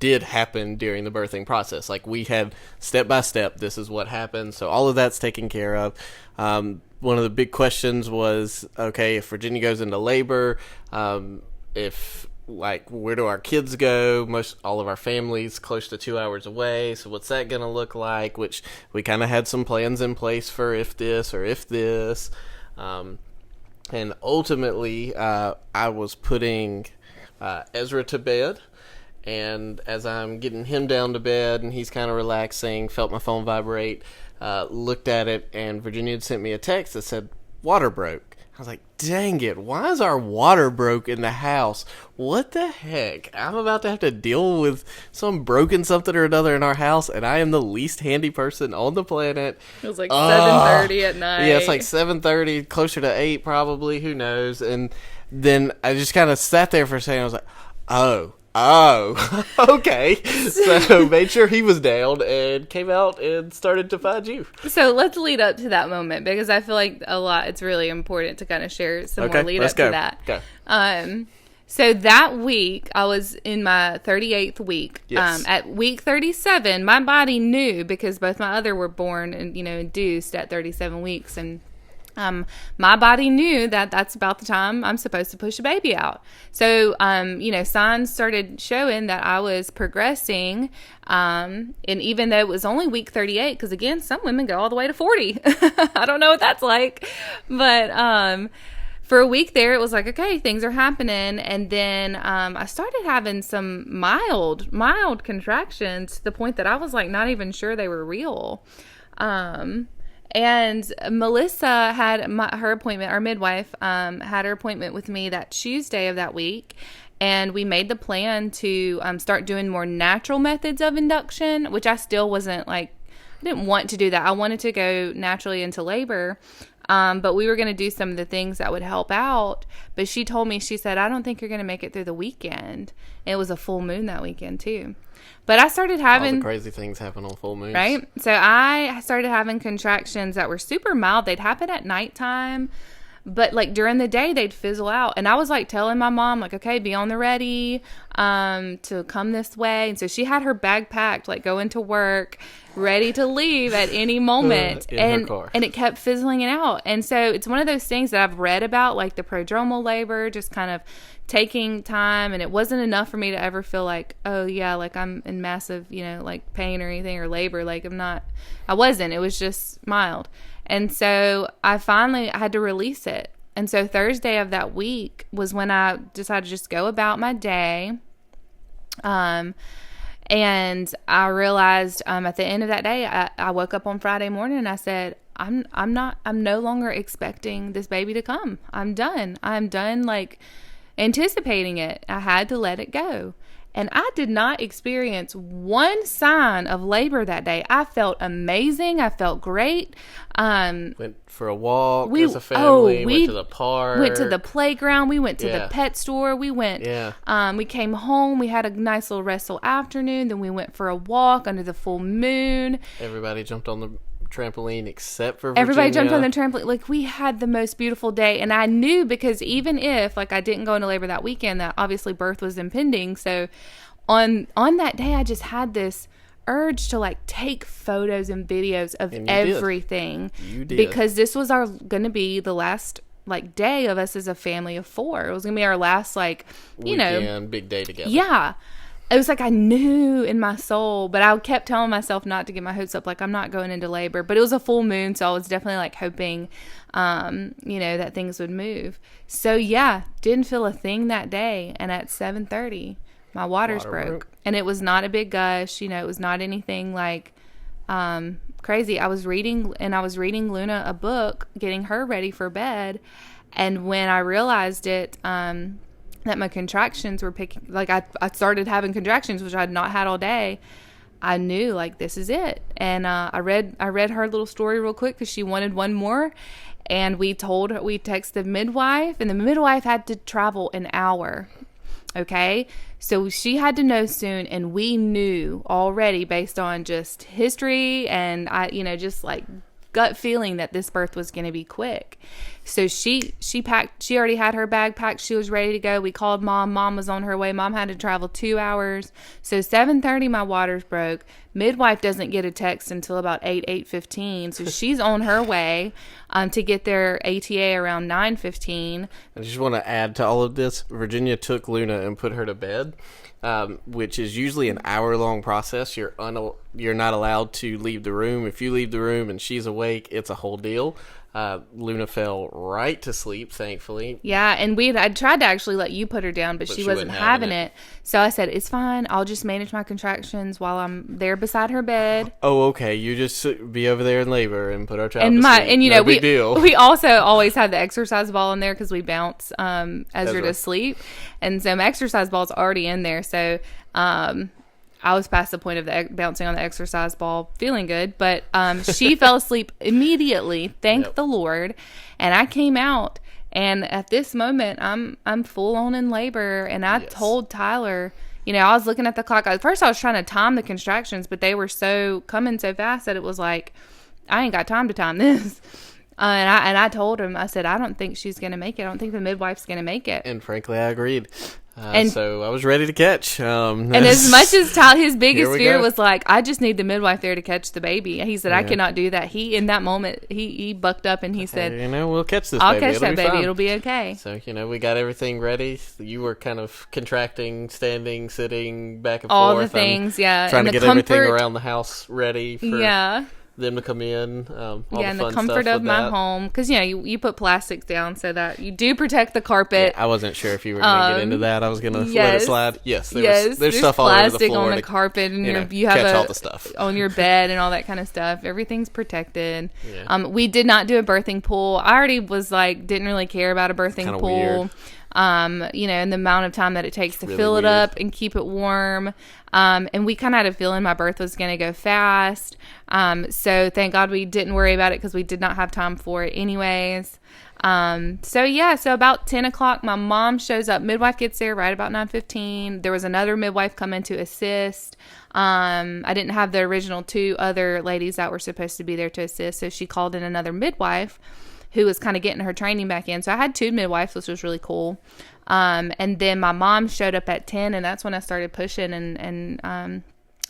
Speaker 1: did happen during the birthing process. We had step by step, this is what happened. So all of that's taken care of. One of the big questions was, okay, if Virginia goes into labor, where do our kids go? All of our family's close to 2 hours away, so what's that going to look like? Which we kind of had some plans in place for if this or if this. And ultimately, I was putting Ezra to bed, and as I'm getting him down to bed and he's kind of relaxing, felt my phone vibrate, looked at it, and Virginia had sent me a text that said, water broke. I was like, dang it, why is our water broke in the house? What the heck? I'm about to have to deal with some broken something or another in our house, and I am the least handy person on the planet.
Speaker 2: It was 7:30 at night.
Speaker 1: Yeah, it's 7:30, closer to 8 probably, who knows. And then I just kind of sat there for a second. I was like, oh, okay. So made sure he was down and came out and started to find you.
Speaker 2: So let's lead up to that moment because I feel like it's really important to kind of share some more lead up to that.
Speaker 1: Go.
Speaker 2: So that week, I was in my 38th week.
Speaker 1: Yes.
Speaker 2: At week 37, my body knew because both my other were born and, induced at 37 weeks. And my body knew that that's about the time I'm supposed to push a baby out. So, signs started showing that I was progressing. And even though it was only week 38, because again, some women go all the way to 40. I don't know what that's like. But, for a week there, it was like, okay, things are happening. And then I started having some mild contractions to the point that I was like not even sure they were real. And Melissa had her appointment, our midwife, had her appointment with me that Tuesday of that week. And we made the plan to start doing more natural methods of induction, which I still wasn't I didn't want to do that. I wanted to go naturally into labor. But we were going to do some of the things that would help out. But she told me, she said, I don't think you're going to make it through the weekend. And it was a full moon that weekend too. But I started having...
Speaker 1: all the crazy things happen on full moons.
Speaker 2: Right? So I started having contractions that were super mild. They'd happen at nighttime. But during the day, they'd fizzle out. And I was telling my mom, okay, be on the ready to come this way. And so she had her bag packed, going to work, ready to leave at any moment.
Speaker 1: In her car.
Speaker 2: And it kept fizzling out. And so it's one of those things that I've read about, the prodromal labor, just kind of taking time. And it wasn't enough for me to ever feel I'm in massive, pain or anything or labor. I wasn't. It was just mild. And so I had to release it. And so Thursday of that week was when I decided to just go about my day. And I realized at the end of that day, I woke up on Friday morning and I said, I'm no longer expecting this baby to come. I'm done. Anticipating it. I had to let it go. And I did not experience one sign of labor that day. I felt amazing. I felt great.
Speaker 1: Went for a walk as a family. Went to the park.
Speaker 2: Went to the playground. We went to the pet store. We went. Yeah. We came home. We had a nice little restful afternoon. Then we went for a walk under the full moon.
Speaker 1: Everybody jumped on the trampoline except for Virginia.
Speaker 2: Everybody jumped on the trampoline. We had the most beautiful day. And I knew because even if I didn't go into labor that weekend, that obviously birth was impending. So on that day, I just had this urge to take photos and videos of everything.
Speaker 1: You did.
Speaker 2: Because this was going to be the last day of us as a family of 4. It was going to be our last
Speaker 1: weekend, big day together.
Speaker 2: Yeah. It was I knew in my soul, but I kept telling myself not to get my hopes up. I'm not going into labor, but it was a full moon. So I was definitely hoping, that things would move. So yeah, didn't feel a thing that day. And at 7:30, my waters broke and it was not a big gush. It was not anything crazy. I was reading Luna a book, getting her ready for bed. And when I realized it, that my contractions were picking, I started having contractions, which I had not had all day. I knew this is it. And I read her little story real quick because she wanted one more. And we texted the midwife, and the midwife had to travel an hour. Okay. So she had to know soon. And we knew already based on just history and gut feeling that this birth was going to be quick. So she packed, she already had her bag packed. She was ready to go. We called mom. Mom was on her way. Mom had to travel 2 hours. So 7:30, my waters broke. Midwife doesn't get a text until about 8:15. So she's on her way to get their ATA around 9:15.
Speaker 1: I just want to add to all of this, Virginia took Luna and put her to bed. Which is usually an hour-long process. You're not allowed to leave the room. If you leave the room and she's awake, it's a whole deal. Luna fell right to sleep, thankfully.
Speaker 2: Yeah, and I tried to actually let you put her down, but she wasn't having it. So I said, it's fine. I'll just manage my contractions while I'm there beside her bed.
Speaker 1: Oh, okay. You just be over there in labor and put our child to sleep.
Speaker 2: And
Speaker 1: no big deal.
Speaker 2: We also always have the exercise ball in there because we bounce Ezra to sleep. And so my exercise ball's already in there. So I was past the point of bouncing on the exercise ball, feeling good. But she fell asleep immediately, thank the Lord. And I came out, And at this moment, I'm full on in labor, and I
Speaker 1: Yes.
Speaker 2: told Tyler, you know, I was looking at the clock. At first, I was trying to time the contractions, but they were coming so fast that it was like, I ain't got time to time this. And I told him, I said, I don't think she's going to make it. I don't think the midwife's going to make it.
Speaker 1: And frankly, I agreed.
Speaker 2: And-
Speaker 1: so I was ready to catch.
Speaker 2: And as much as his biggest
Speaker 1: Here we
Speaker 2: fear
Speaker 1: go.
Speaker 2: was like, I just need the midwife there to catch the baby. He said, I cannot do that. He, in that moment, he bucked up and he said,
Speaker 1: Hey, we'll catch this
Speaker 2: I'll
Speaker 1: baby.
Speaker 2: catch
Speaker 1: It'll
Speaker 2: that
Speaker 1: be
Speaker 2: baby.
Speaker 1: fine.
Speaker 2: It'll be okay.
Speaker 1: So, we got everything ready. You were kind of contracting, standing, sitting, back and
Speaker 2: All
Speaker 1: forth.
Speaker 2: the things, yeah.
Speaker 1: Trying
Speaker 2: and
Speaker 1: to
Speaker 2: the
Speaker 1: get everything
Speaker 2: comfort,
Speaker 1: around the house ready for them to come in. All
Speaker 2: and
Speaker 1: the
Speaker 2: the
Speaker 1: fun
Speaker 2: comfort
Speaker 1: stuff
Speaker 2: of
Speaker 1: with
Speaker 2: my
Speaker 1: that.
Speaker 2: home. Because, you put plastics down so that you do protect the carpet.
Speaker 1: Yeah, I wasn't sure if you were going to get into that. I was going to let
Speaker 2: yes.
Speaker 1: it slide. Yes,
Speaker 2: There's
Speaker 1: there's stuff all over the
Speaker 2: plastic
Speaker 1: floor.
Speaker 2: on the carpet, and you
Speaker 1: catch
Speaker 2: have
Speaker 1: all the stuff.
Speaker 2: on your bed and all that kind of stuff. Everything's protected.
Speaker 1: Yeah.
Speaker 2: We did not do a birthing pool. I already was like, didn't really care about a birthing
Speaker 1: Kinda
Speaker 2: pool.
Speaker 1: weird.
Speaker 2: And the amount of time that it takes to
Speaker 1: really
Speaker 2: fill it
Speaker 1: weird.
Speaker 2: up and keep it warm. And we kind of had a feeling my birth was going to go fast. So thank God we didn't worry about it because we did not have time for it anyways. So about 10 o'clock, my mom shows up. Midwife gets there right about 9:15. There was another midwife coming to assist. I didn't have the original 2 other ladies that were supposed to be there to assist. So she called in another midwife who was kind of getting her training back in. So I had 2 midwives, which was really cool. And then my mom showed up at 10, and that's when I started pushing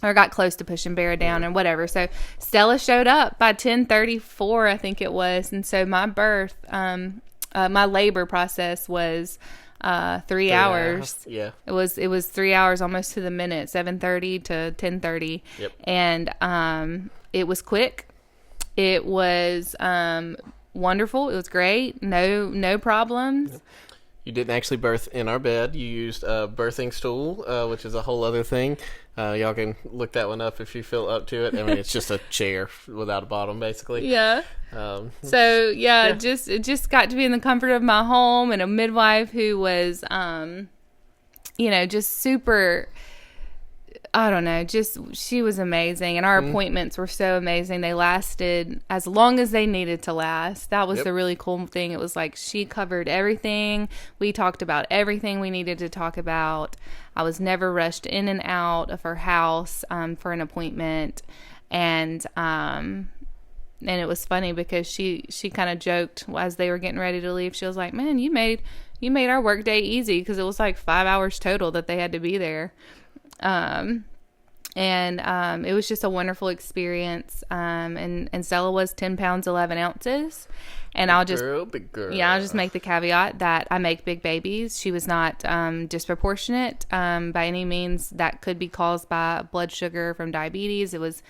Speaker 2: or got close to pushing Barra down and whatever. So Stella showed up by 10:34, I think it was. And so my birth, my labor process was 3 hours.
Speaker 1: Yeah.
Speaker 2: It was 3 hours almost to the minute, 7:30 to 10:30.
Speaker 1: Yep.
Speaker 2: And it was quick. It was wonderful. It was great. No problems.
Speaker 1: You didn't actually birth in our bed. You used a birthing stool, which is a whole other thing. Y'all can look that one up if you feel up to it. I mean, it's just a chair without a bottom, basically.
Speaker 2: Yeah. So just got to be in the comfort of my home, and a midwife who was, just super. I don't know, she was amazing, and our appointments were so amazing. They lasted as long as they needed to last. That was the really cool thing. It was like she covered everything. We talked about everything we needed to talk about. I was never rushed in and out of her house for an appointment, and it was funny because she kind of joked as they were getting ready to leave. She was like, "Man, you made our work day easy," because it was like 5 hours total that they had to be there. It was just a wonderful experience. And Stella was 10 pounds, 11 ounces. And
Speaker 1: Big girl.
Speaker 2: Yeah, I'll just make the caveat that I make big babies. She was not disproportionate by any means. That could be caused by blood sugar from diabetes. There was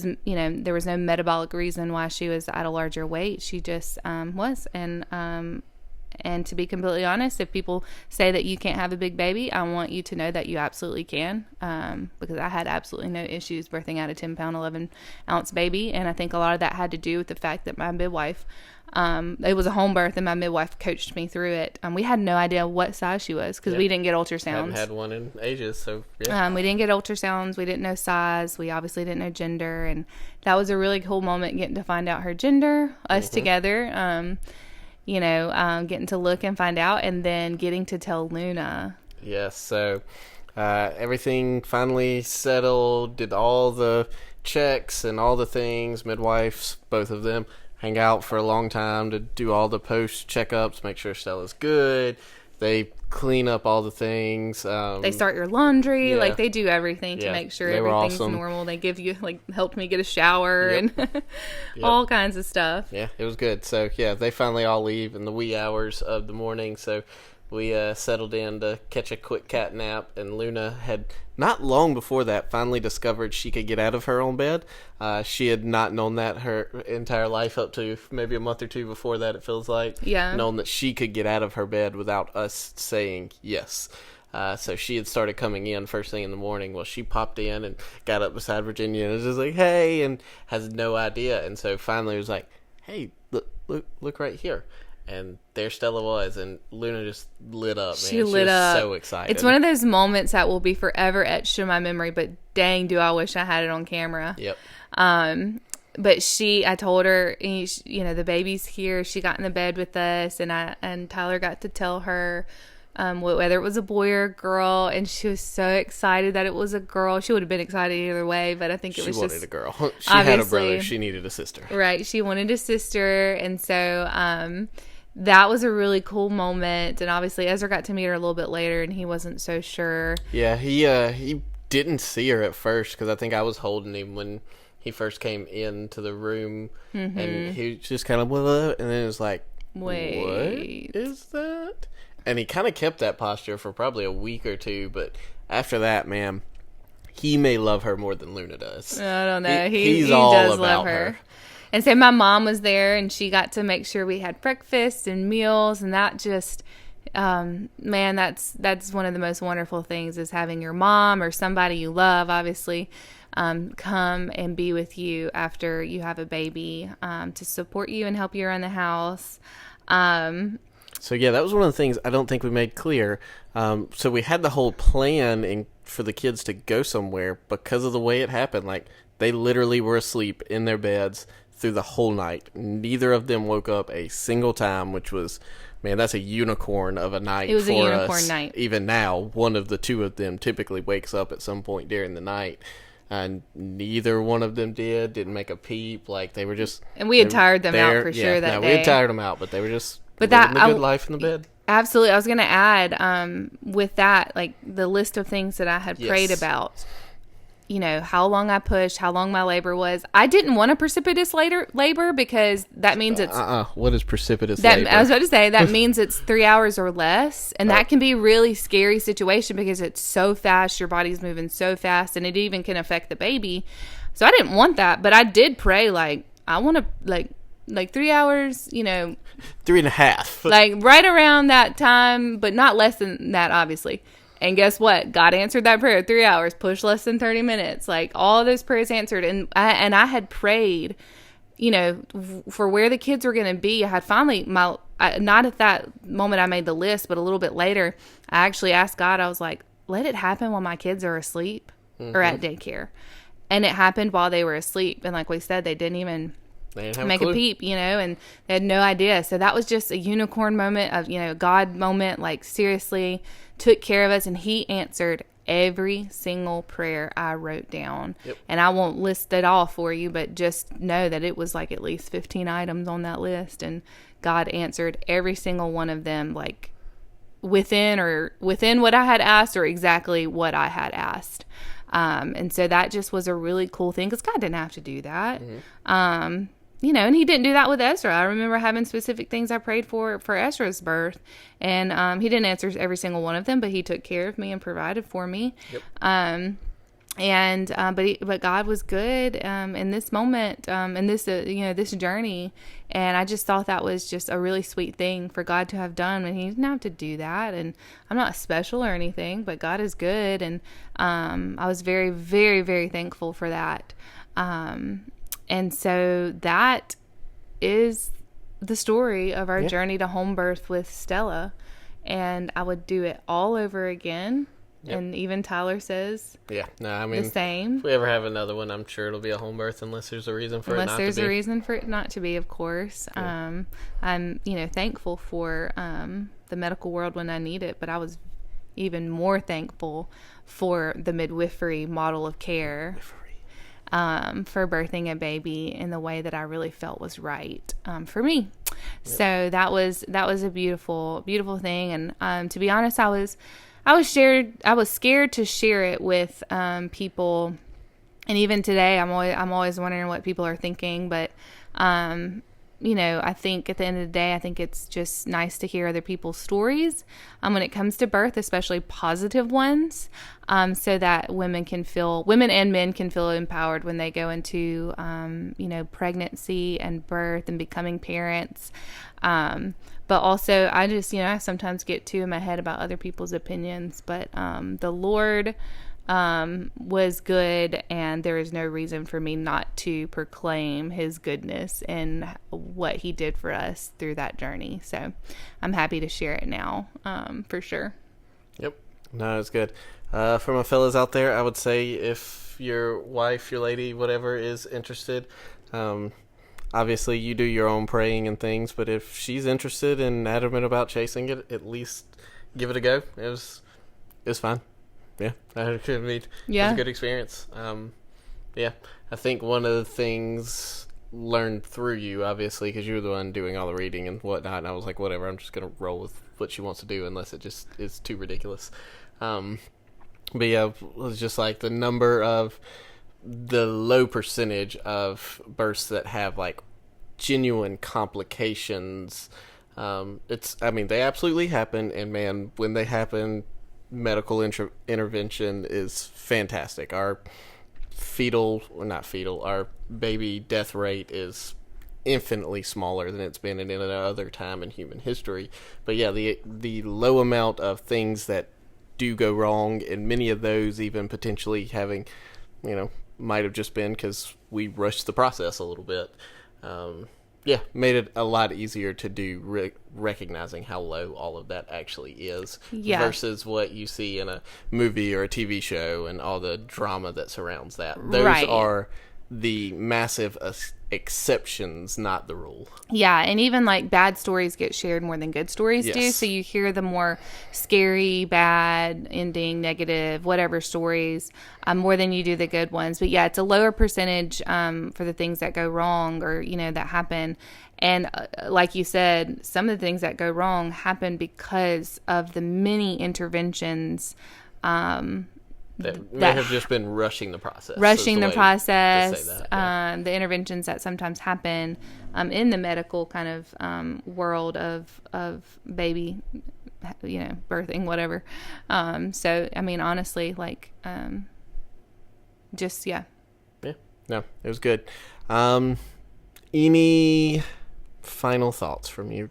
Speaker 2: no metabolic reason why she was at a larger weight. She just was. And to be completely honest, if people say that you can't have a big baby, I want you to know that you absolutely can, because I had absolutely no issues birthing out a 10-pound, 11-ounce baby. And I think a lot of that had to do with the fact that my midwife, it was a home birth, and my midwife coached me through it. We had no idea what size she was because we didn't get ultrasounds.
Speaker 1: Haven't had one in ages, so yeah.
Speaker 2: We didn't get ultrasounds. We didn't know size. We obviously didn't know gender. And that was a really cool moment, getting to find out her gender, us together. Getting to look and find out, and then getting to tell Luna.
Speaker 1: Yes, so everything finally settled, did all the checks and all the things. Midwives, both of them, hang out for a long time to do all the post checkups, make sure Stella's good. They clean up all the things.
Speaker 2: They start your laundry.
Speaker 1: Yeah.
Speaker 2: Like, they do everything to
Speaker 1: Yeah,
Speaker 2: make sure
Speaker 1: they were
Speaker 2: everything's
Speaker 1: awesome.
Speaker 2: normal. They give you, helped me get a shower
Speaker 1: Yep.
Speaker 2: and all kinds of stuff.
Speaker 1: Yeah, it was good. So, yeah, they finally all leave in the wee hours of the morning. So, we settled in to catch a quick cat nap. And Luna had, not long before that, finally discovered she could get out of her own bed. She had not known that her entire life, up to maybe a month or 2 before that, it feels like.
Speaker 2: Yeah.
Speaker 1: Known that she could get out of her bed without us saying yes. So she had started coming in first thing in the morning. Well, she popped in and got up beside Virginia and was just like, "Hey," and has no idea. And so finally it was like, "Hey, look right here." And there Stella was, and Luna just lit up, man.
Speaker 2: She lit
Speaker 1: was
Speaker 2: up.
Speaker 1: so excited.
Speaker 2: It's one of those moments that will be forever etched in my memory, but dang, do I wish I had it on camera.
Speaker 1: Yep.
Speaker 2: but I told her, the baby's here. She got in the bed with us, and Tyler got to tell her whether it was a boy or a girl, and she was so excited that it was a girl. She would have been excited either way, but I think it was just...
Speaker 1: She wanted a girl. She had a brother. She needed a sister.
Speaker 2: Right. She wanted a sister, and so that was a really cool moment, and obviously Ezra got to meet her a little bit later, and he wasn't so sure.
Speaker 1: Yeah, he didn't see her at first, because I think I was holding him when he first came into the room, and he was just kind of, what? And then it was like,
Speaker 2: wait,
Speaker 1: what is that? And he kind of kept that posture for probably a week or two, but after that, man, he may love her more than Luna does.
Speaker 2: I don't know.
Speaker 1: He
Speaker 2: all does
Speaker 1: about
Speaker 2: love her. And so my mom was there, and she got to make sure we had breakfast and meals, and that just... man, that's one of the most wonderful things, is having your mom or somebody you love, obviously, come and be with you after you have a baby, to support you and help you around the house.
Speaker 1: So yeah, that was one of the things I don't think we made clear. So we had the whole plan for the kids to go somewhere, because of the way it happened. Like, they literally were asleep in their beds through the whole night. Neither of them woke up a single time, which was... Man, that's a unicorn of a night for us.
Speaker 2: It was a unicorn night.
Speaker 1: Even now, one of the two of them typically wakes up at some point during the night. And neither one of them didn't make a peep. Like, they were just...
Speaker 2: And we had tired them out for sure that day.
Speaker 1: We had tired them out, but they were just living the good life in the bed.
Speaker 2: Absolutely. I was going to add, with that, like, the list of things that I had prayed about. How long I pushed, how long my labor was. I didn't want a precipitous labor, because that means it's...
Speaker 1: What is precipitous labor?
Speaker 2: I was about to say, that means it's 3 hours or less. And that can be a really scary situation, because it's so fast. Your body's moving so fast, and it even can affect the baby. So I didn't want that, but I did pray, like, I want to, like 3 hours,
Speaker 1: 3.5.
Speaker 2: Like, right around that time, but not less than that, obviously. And guess what? God answered that prayer. 3 hours, push less than 30 minutes. Like, all those prayers answered. And I had prayed, for where the kids were going to be. I had finally, not at that moment I made the list, but a little bit later, I actually asked God, I was like, let it happen while my kids are asleep or at daycare. And it happened while they were asleep. And like we said, they didn't even make a peep, and they had no idea. So that was just a unicorn moment of, God moment, like, seriously took care of us, and he answered every single prayer I wrote down.
Speaker 1: Yep.
Speaker 2: And I won't list it all for you, but just know that it was like at least 15 items on that list, and God answered every single one of them, like, within what I had asked, or exactly what I had asked. And so that just was a really cool thing, because God didn't have to do that. Mm-hmm. And he didn't do that with Ezra. I remember having specific things I prayed for Ezra's birth, and he didn't answer every single one of them, but he took care of me and provided for me.
Speaker 1: Yep.
Speaker 2: But God was good in this moment, in this this journey, and I just thought that was just a really sweet thing for God to have done, and he didn't have to do that. And I'm not special or anything, but God is good, and I was very, very, very thankful for that. And so that is the story of our journey to home birth with Stella. And I would do it all over again. Yep. And even Tyler says the same.
Speaker 1: If we ever have another one, I'm sure it'll be a home birth, unless there's a reason for it not to be.
Speaker 2: Unless there's a reason for it not to be, of course. Yeah. I'm, thankful for the medical world when I need it, but I was even more thankful for the midwifery model of care. For birthing a baby in the way that I really felt was right for me. Yep. So that was a beautiful, beautiful thing. And to be honest, I was scared to share it with people. And even today, I'm always wondering what people are thinking. But I think at the end of the day, I think it's just nice to hear other people's stories when it comes to birth, especially positive ones, so that women and men can feel empowered when they go into, pregnancy and birth and becoming parents. But also, I sometimes get too in my head about other people's opinions, but the Lord was good, and there is no reason for me not to proclaim his goodness and what he did for us through that journey. So I'm happy to share it now, for sure.
Speaker 1: Yep. No, it's good. For my fellas out there, I would say if your wife, your lady, whatever is interested, Obviously, you do your own praying and things, but if she's interested and adamant about chasing it, at least give it a go. It was fine. Yeah, it was a good experience. Yeah, I think one of the things learned through you, obviously, because you were the one doing all the reading and whatnot, and I was like, whatever, I'm just going to roll with what she wants to do unless it just is too ridiculous. But yeah, it was just like the low percentage of births that have like genuine complications. They absolutely happen, and man, when they happen, medical intervention is fantastic. Our baby death rate is infinitely smaller than it's been in any other time in human history. But yeah, the low amount of things that do go wrong, and many of those even potentially having, might have just been because we rushed the process a little bit. Made it a lot easier to do, recognizing how low all of that actually is versus what you see in a movie or a TV show and all the drama that surrounds that. Those are the massive exceptions, not the rule.
Speaker 2: Yeah, and even like bad stories get shared more than good stories do. So you hear the more scary, bad ending, negative, whatever stories more than you do the good ones. But yeah, it's a lower percentage for the things that go wrong or, that happen. And like you said, some of the things that go wrong happen because of the many interventions
Speaker 1: that may have just been rushing the process.
Speaker 2: The interventions that sometimes happen in the medical kind of world of baby, birthing, whatever. So, I mean, honestly, like, Yeah,
Speaker 1: no, it was good. Any final thoughts from you?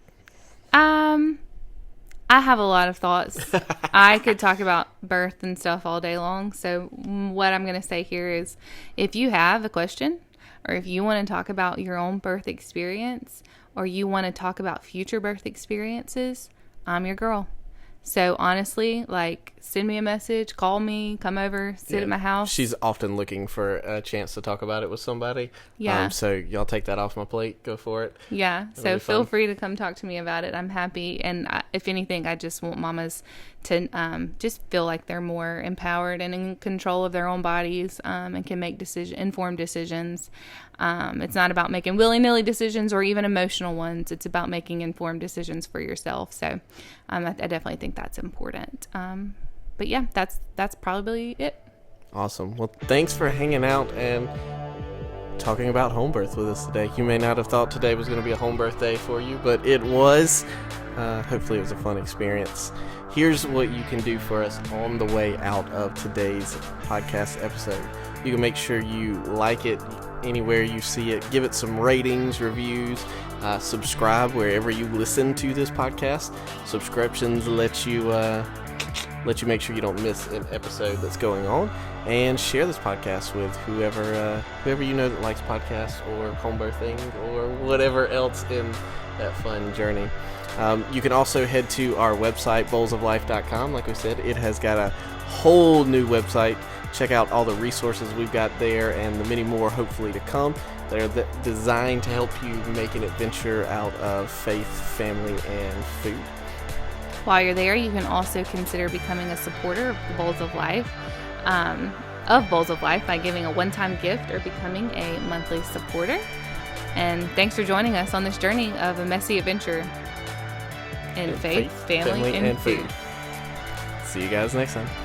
Speaker 2: I have a lot of thoughts. I could talk about birth and stuff all day long. So what I'm going to say here is if you have a question or if you want to talk about your own birth experience or you want to talk about future birth experiences, I'm your girl. So honestly, like, send me a message, call me, come over, sit at my house.
Speaker 1: She's often looking for a chance to talk about it with somebody.
Speaker 2: Yeah.
Speaker 1: So y'all take that off my plate. Go for it.
Speaker 2: Yeah. So feel free to come talk to me about it. I'm happy. And if anything, I just want mamas to just feel like they're more empowered and in control of their own bodies and can make informed decisions. It's not about making willy-nilly decisions or even emotional ones. It's about making informed decisions for yourself. So I definitely think that's important. But yeah, that's probably it.
Speaker 1: Awesome. Well, thanks for hanging out and talking about home birth with us today. You may not have thought today was going to be a home birth day for you, but it was. Hopefully it was a fun experience. Here's what you can do for us on the way out of today's podcast episode. You can make sure you like it anywhere you see it. Give it some ratings, reviews, subscribe wherever you listen to this podcast. Subscriptions let you make sure you don't miss an episode that's going on, and share this podcast with whoever you know that likes podcasts or home birthing or whatever else in that fun journey. You can also head to our website, bowlsoflife.com. Like we said, it has got a whole new website. Check out all the resources we've got there and the many more hopefully to come. They're designed to help you make an adventure out of faith, family, and food.
Speaker 2: While you're there, you can also consider becoming a supporter of the Bowls of Life, by giving a one-time gift or becoming a monthly supporter. And thanks for joining us on this journey of a messy adventure in faith, family, and food.
Speaker 1: See you guys next time.